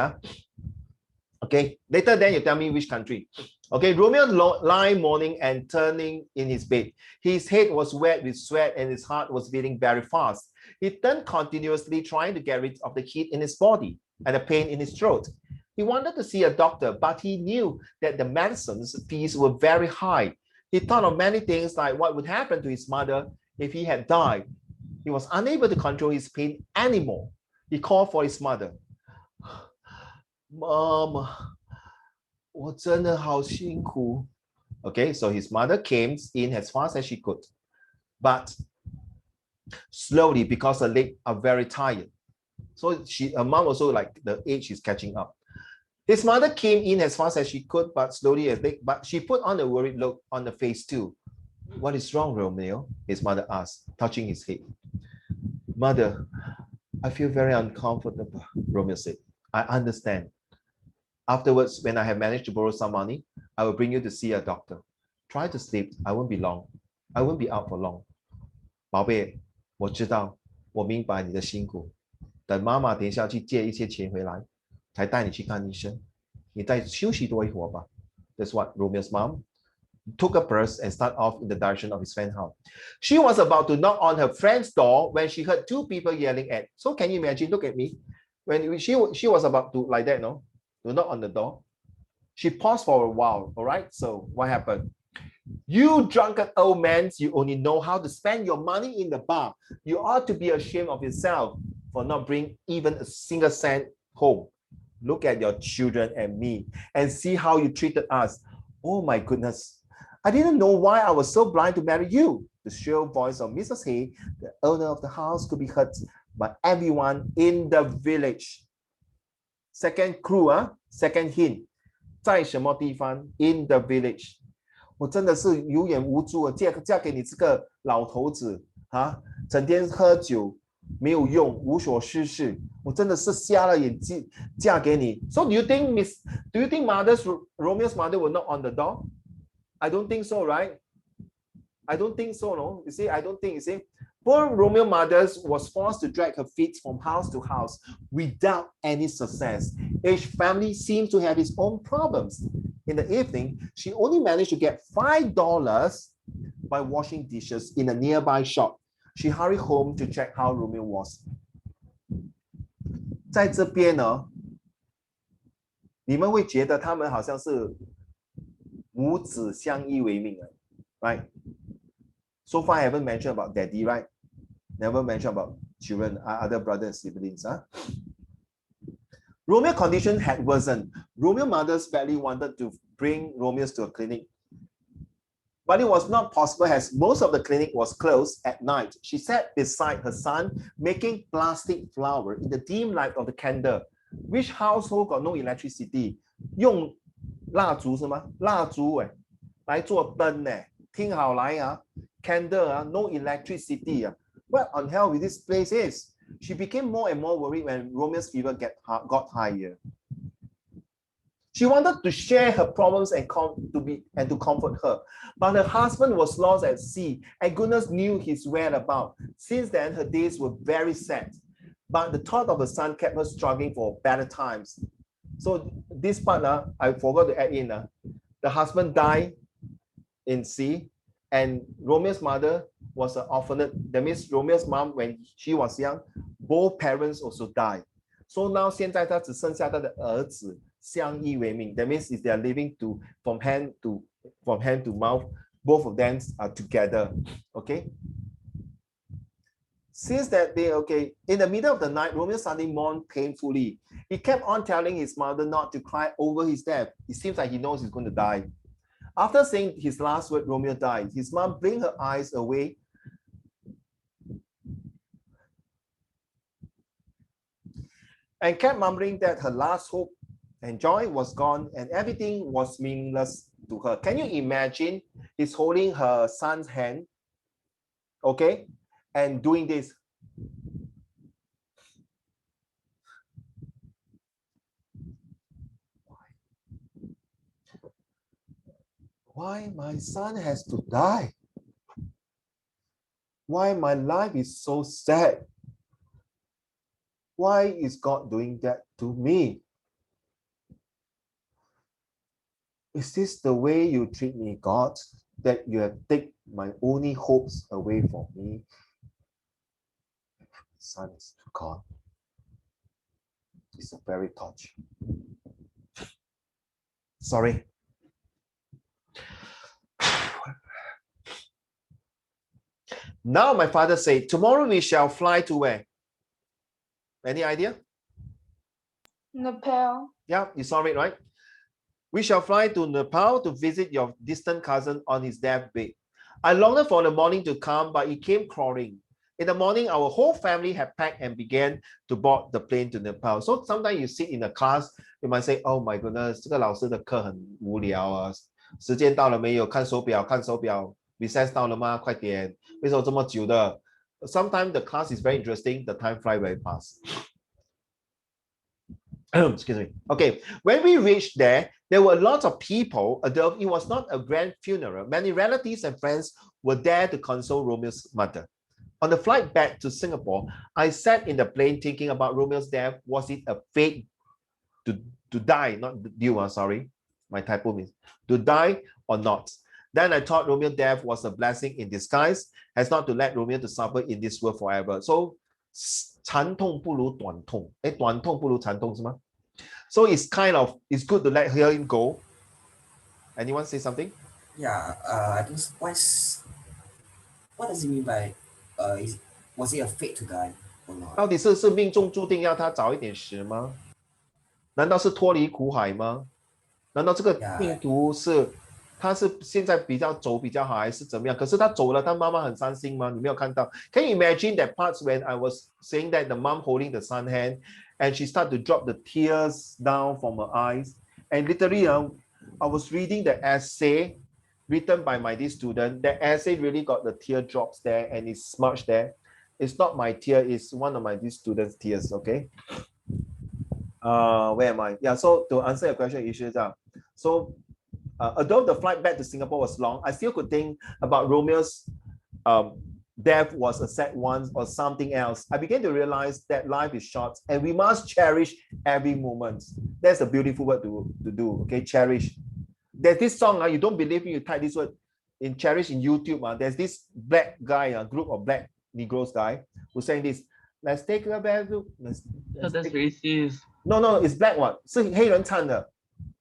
Okay, later then you tell me which country. Okay, Romeo lay mourning and turning in his bed. His head was wet with sweat and his heart was beating very fast. He turned continuously, trying to get rid of the heat in his body and the pain in his throat. He wanted to see a doctor, but he knew that the medicine's fees were very high. He thought of many things like what would happen to his mother if he had died. He was unable to control his pain anymore. He called for his mother. Mom, 我真的好辛苦. Okay, so his mother came in as fast as she could, but slowly because her legs are very tired. So her mom also, like, the age is catching up. His mother came in as fast as she could, but slowly but she put on a worried look on the face too. What is wrong, Romeo? His mother asked, touching his head. Mother, I feel very uncomfortable, Romeo said. I understand. Afterwards, when I have managed to borrow some money, I will bring you to see a doctor. Try to sleep. I won't be long. I won't be out for long. 宝贝，我知道，我明白你的辛苦。等妈妈等一下去借一些钱回来，才带你去看医生。你再休息多一会儿吧。That's what Romeo's mom took a purse and started off in the direction of his friend's house. She was about to knock on her friend's door when she heard two people yelling at. So can you imagine? Look at me. When she was about to, like that, no? To knock on the door. She paused for a while. All right. So what happened? You drunken old man, you only know how to spend your money in the bar. You ought to be ashamed of yourself for not bringing even a single cent home. Look at your children and me and see how you treated us. Oh my goodness. I didn't know why I was so blind to marry you. The shrill voice of Mrs. Hay, the owner of the house, could be heard by everyone in the village. Second clue, second hint. 在什么地方 in the village. 我真的是有眼无珠，嫁给你这个老头子整天喝酒没有用，无所事事，我真的是瞎了眼睛嫁给你。So do you think Romeo's mother will knock on the door? I don't think so, right? I don't think so, no. You see, I don't think. You see, poor Romeo mother was forced to drag her feet from house to house without any success. Each family seems to have its own problems. In the evening, she only managed to get $5 by washing dishes in a nearby shop. She hurried home to check how Romeo was. 在这边呢，你们会觉得他们好像是母子相依为命 right? So far, I haven't mentioned about daddy, right? Never mentioned about children, other brothers and siblings. Romeo's condition had worsened. Romeo's mother badly wanted to bring Romeo to a clinic, but it was not possible as most of the clinic was closed at night. She sat beside her son, making plastic flower in the dim light of the candle. Which household got no electricity? 用蜡烛是吗？蜡烛来做灯听好来candle no electricity What on hell with this place is? She became more and more worried when Romeo's fever got higher. She wanted to share her problems and to comfort her, but her husband was lost at sea, and goodness knew his whereabouts. Since then, her days were very sad, but the thought of her son kept her struggling for better times. So this part, I forgot to add in. The husband died in sea, and Romeo's mother was an orphanage. That means Romeo's mom, when she was young, both parents also died. So now 现在他只剩下他的儿子相依为命. That means if they are living from hand to mouth, both of them are together. Okay. Since that day, okay, in the middle of the night, Romeo suddenly mourned painfully. He kept on telling his mother not to cry over his death. It seems like he knows he's going to die. After saying his last word, Romeo died. His mom blinked her eyes away and kept mumbling that her last hope and joy was gone and everything was meaningless to her. Can you imagine? He's holding her son's hand, okay, and doing this. Why my son has to die? Why my life is so sad? Why is God doing that to me? Is this the way you treat me, God? That you have taken my only hopes away from me? Son is gone. It's a very touch. Sorry. Now my father said, tomorrow we shall fly to where? Any idea? Nepal. Yeah, you saw it, right? We shall fly to Nepal to visit your distant cousin on his deathbed. I longed for the morning to come, but it came crawling. In the morning, our whole family had packed and began to board the plane to Nepal. So sometimes you sit in a class, you might say, oh my goodness, 这个老师的课很无聊啊，时间到了没有？看手表，看手表。Recess 到了吗？快点！为什么这么久的？ Sometimes the class is very interesting, the time flies very fast. Excuse me. Okay, when we reached there were lots of people, although it was not a grand funeral. Many relatives and friends were there to console Romeo's mother. On the flight back to Singapore, I sat in the plane thinking about Romeo's death. Was it a fate to die? Not due, sorry. My typo means to die or not. Then I thought Romeo's death was a blessing in disguise, as not to let Romeo to suffer in this world forever. So 长痛不如短痛，短痛不如长痛是吗？ So it's kind of, it's good to let him go. Anyone say something? Yeah, I think what does it mean by was it a fate to die or not? 到底是命中注定要他早一点死吗？难道是脱离苦海吗？难道这个病毒是他是现在比较走比较好，还是怎么样？可是他走了，他妈妈很伤心吗？你没有看到 ？Can you imagine that parts when I was saying that the mom holding the son hand and she started to drop the tears down from her eyes, and literally, I was reading the essay written by my this student. The essay really got the teardrops there and it's smudged there. It's not my tear, it's one of my this students' tears. Okay. Where am I? Yeah. So to answer your question, issues are so. Although the flight back to Singapore was long, I still could think about Romeo's death was a sad one or something else. I began to realize that life is short and we must cherish every moment. That's a beautiful word to do, okay? Cherish. There's this song, you don't believe me, you type this word in cherish in YouTube. There's this black guy, a group of black Negroes guy who sang this. Let's take a bad look. So that's racist. No, it's black one. 是黑人唱的，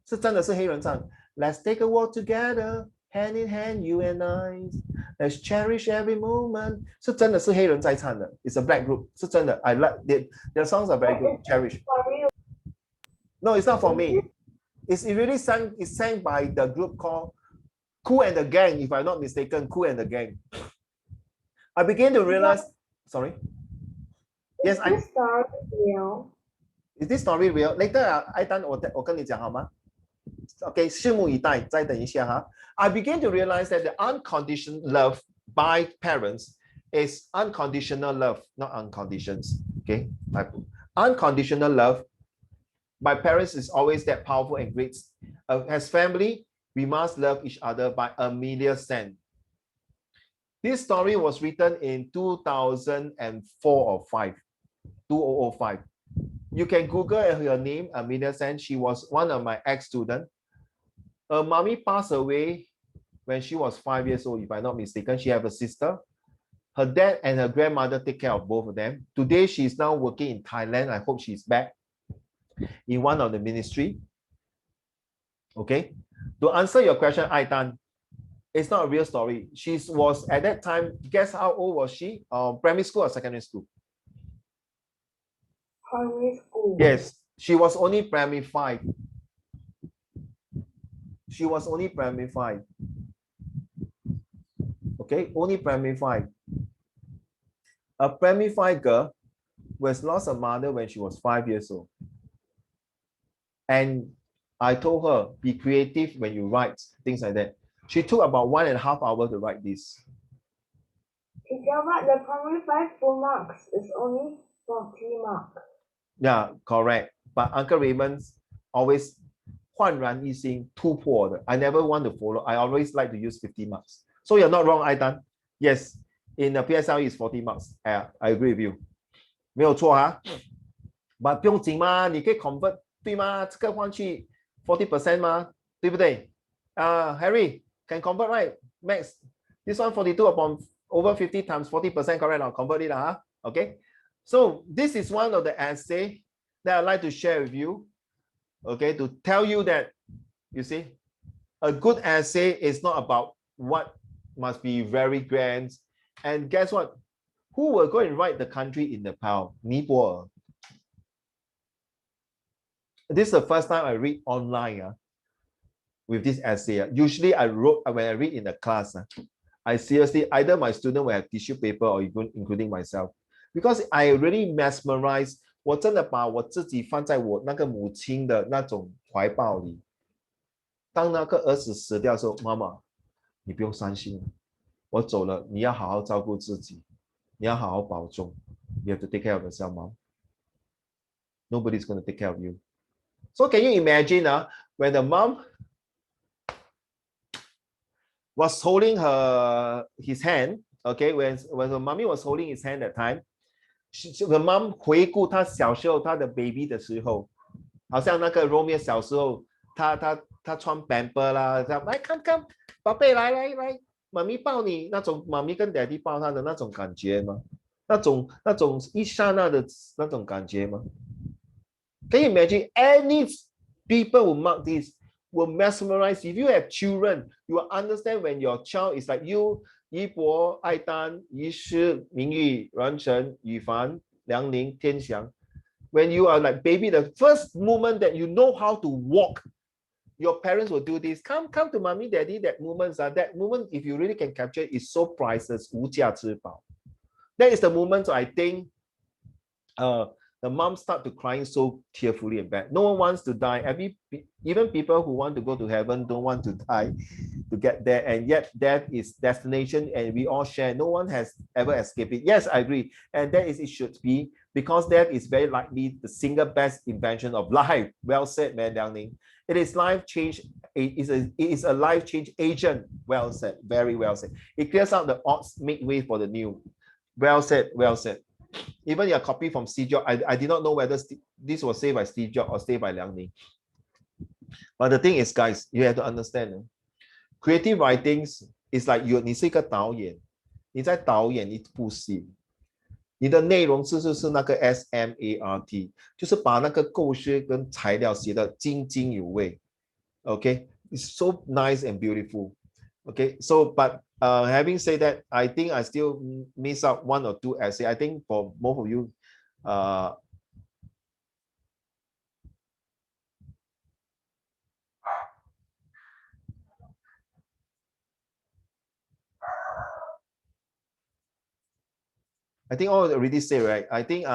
是真的是黑人唱。Let's take a walk together, hand in hand, you and I. Let's cherish every moment. 是真的是黑人在唱的。It's a black group. 是真的。I like it. Their songs are very good. Cherish. No, it's not for me. It really sang. It's sang by the group called Kool and the Gang, if I'm not mistaken. Kool and the Gang. I began to realize. Sorry. Yes, Is this story real? Is this story real? Later, 我跟你讲好吗？ Okay, 拭目以待，再等一下哈。I began to realize that the unconditional love by parents is unconditional love, not unconditions. Okay, unconditional love by parents is always that powerful and great. As family, we must love each other by Amelia Sen. This story was written in 2004 or 5, 2005. You can Google her name, Amelia Sen. She was one of my ex-students. Her mommy passed away when she was 5 years old, if I'm not mistaken. She has a sister. Her dad and her grandmother take care of both of them. Today, she is now working in Thailand. I hope she's back in one of the ministry. Okay. To answer your question, Aitan, it's not a real story. She was at that time, guess how old was she? Primary school or secondary school? Primary school. Yes, she was only primary 5. She was only primary 5. Okay, only primary 5. A primary 5 girl was lost her mother when she was 5 years old. And I told her, be creative when you write, things like that. She took about 1.5 hours to write this. Teacher, but the primary 5 full marks is only 40 marks. Yeah, correct. But Uncle Raymond always 焕然一新突破的 I never want to follow. I always like to use 50 marks. So you're not wrong, Aidan. Yes, in the PSLE is 40 marks. I agree with you. 没有错啊 but 不用紧嘛，你可以 convert 对吗？这个换去 40% 吗？对不对？Harry can convert right? Max, this one 42 upon over 50 times 40% correct? I'll convert it, okay? So this is one of the essay that I'd like to share with you, okay, to tell you that, you see, a good essay is not about what must be very grand. And guess what? Who will go and write the country in Nepal? Nippur. This is the first time I read online with this essay. Usually I wrote when I read in the class. I seriously, either my student will have tissue paper or even including myself. Because I really mesmerized, 我真的把我自己放在我那个母亲的那种怀抱里。当那个儿子死掉的时候，妈妈，你不用伤心，我走了，你要好好照顾自己，你要好好保重。You have to take care of yourself, mom. Nobody's going to take care of you. So can you imagine when the mom was holding his hand, okay, when the mommy was holding his hand that time, the mom 回顾他小时候他的 baby 的时候，好像那个 Romeo 小时候，他穿 pamper 啦，这样来 come， 宝贝来，妈咪抱你，那种妈咪跟 daddy 抱他的那种感觉吗？那种一刹那的那种感觉吗？ Can you imagine any people who mark this will mesmerize? If you have children, you will understand when your child is like you, 一博、爱丹、于诗、明玉、阮成、羽凡、梁宁、天祥. When you are like baby, the first moment that you know how to walk, your parents will do this. Come to mommy, daddy. That moment, if you really can capture it, is so priceless. 无价之宝. That is the moment I think the mom start to crying so tearfully and bad. No one wants to die. Even people who want to go to heaven don't want to die to get there. And yet death is destination and we all share. No one has ever escaped it. Yes, I agree. And that is it should be, because that is very likely the single best invention of life. Well said, man, Liang Ning. It is life change. It is a life change agent. Well said. Very well said. It clears out the odds, make way for the new. Well said. Well said. Even your copy from Steve Jobs, I did not know whether this was saved by Steve Jobs or saved by Liang Ning. But the thing is, guys, you have to understand, creative writings is like 你是一个导演，你在导演一部戏，你的内容就是那个 SMART， 就是把那个构思跟材料写得津津有味。Okay, it's so nice and beautiful. Okay, so but having said that, I think I still miss out one or two essays. I think for most of you, I think all already say, right? I think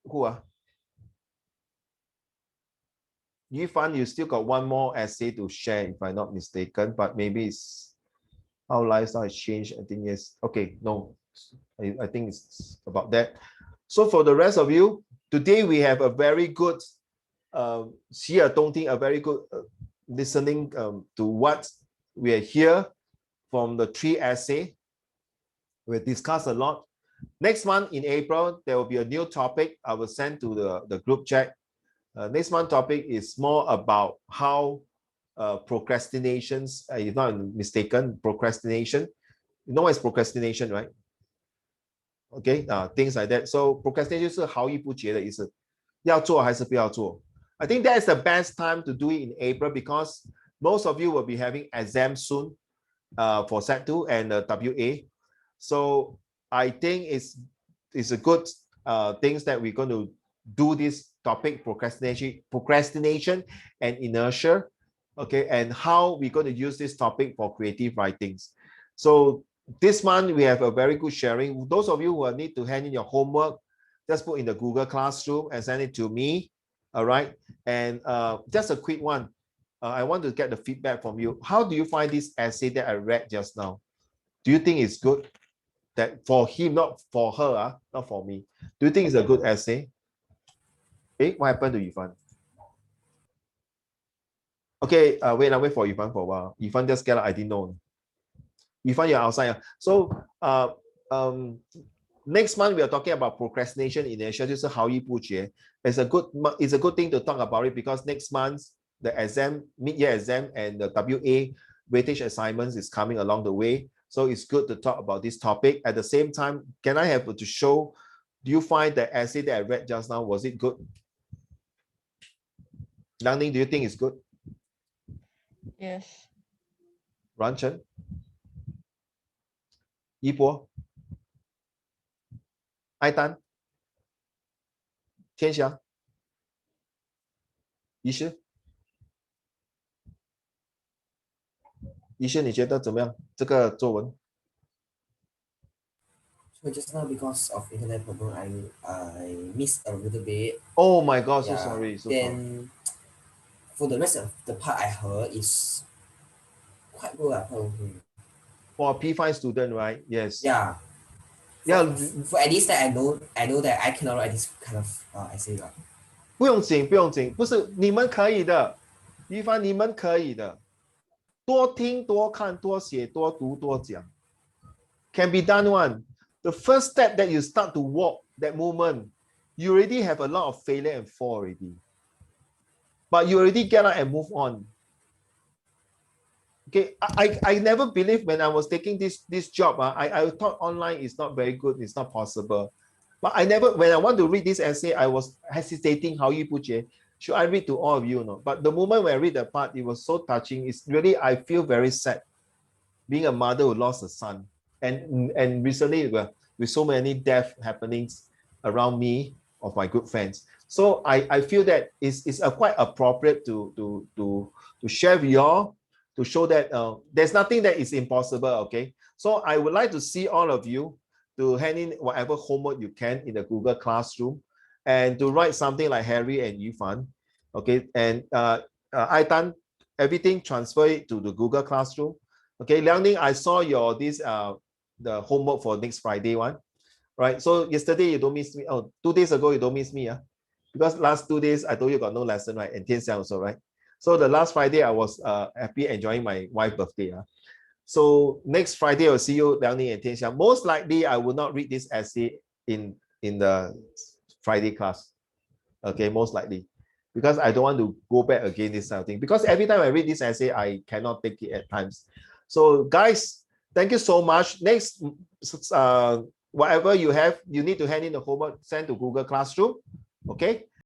who Yifan, you still got one more essay to share, if I'm not mistaken, but maybe it's how lifestyle has changed. I think yes. Okay, no, I think it's about that. So for the rest of you, today we have a very good a very good listening to what we are here from the 3 essay. We'll discuss a lot. Next month in April, there will be a new topic I will send to the group chat. Next month topic is more about how procrastinations, if not mistaken, procrastination. You know what is procrastination, right? Okay, things like that. So procrastination 是毫无不决的意思，要做还是不要做。I think that is the best time to do it in April because most of you will be having exams soon for Set2 and WA. So I think it's a good things that we're going to do this topic, procrastination and inertia, okay, and how we're going to use this topic for creative writings. So this month we have a very good sharing. Those of you who need to hand in your homework, just put in the Google Classroom and send it to me. All right, and just a quick one. I want to get the feedback from you. How do you find this essay that I read just now? Do you think it's good? That for him, not for her, not for me. Do you think it's a good essay? Hey, what happened to Yifan? Okay, wait for Yifan for a while. Yifan just get out, I didn't know. Yifan, you're outside. So next month we are talking about procrastination inertia. 就是好逸不绝. It's a good thing to talk about it because next month the exam, mid-year exam and the WA weightage assignments is coming along the way. So it's good to talk about this topic. At the same time, can I have to show, do you find the essay that I read just now, was it good? Liang, do you think it's good? Yes. Ran Chen? Yi Bo? Ai Tan? Tian Xiang? Yi Shi? Yi Shi, 你觉得怎么样？这个作文？ So just now because of internet problem, I missed a little bit. Oh my God, so Yeah, sorry. So sorry. then for the rest of the part I heard is quite good. Quite okay. For a P5 student, right? Yes. Yeah. Yeah. For at least that I know that I cannot write this kind of essay. 不用紧，不用紧，不是你们可以的，一帆你们可以的，多听多看多写多读多讲 ，can be done one. The first step that you start to walk, that moment, you already have a lot of failure and fall already, but you already get up and move on. Okay, I never believed when I was taking this job. I thought online is not very good, it's not possible. But I never, when I want to read this essay, I was hesitating, 好逸不绝, should I read to all of you? No? But the moment when I read the part, it was so touching. It's really, I feel very sad being a mother who lost a son. And recently, with so many death happenings around me, of my good friends. So I feel that it's quite appropriate to share with you all, to show that there's nothing that is impossible, okay? So I would like to see all of you to hand in whatever homework you can in the Google Classroom and to write something like Harry and Yifan, okay? And Aitan, everything transfer it to the Google Classroom. Okay, Liangning, I saw your the homework for next Friday one, right? So yesterday you don't miss me. Oh, 2 days ago you don't miss me, because last 2 days I told you got no lesson, right? And Tian Xiang also, right? So the last Friday I was happy enjoying my wife's birthday. So next Friday I'll see you, Liangning and Tian Xiang. Most likely I will not read this essay in the Friday class. Okay, most likely. Because I don't want to go back again this kind of thing. Because every time I read this essay, I cannot take it at times. So guys, thank you so much. Next, whatever you have, you need to hand in the homework, send to Google Classroom. Okay.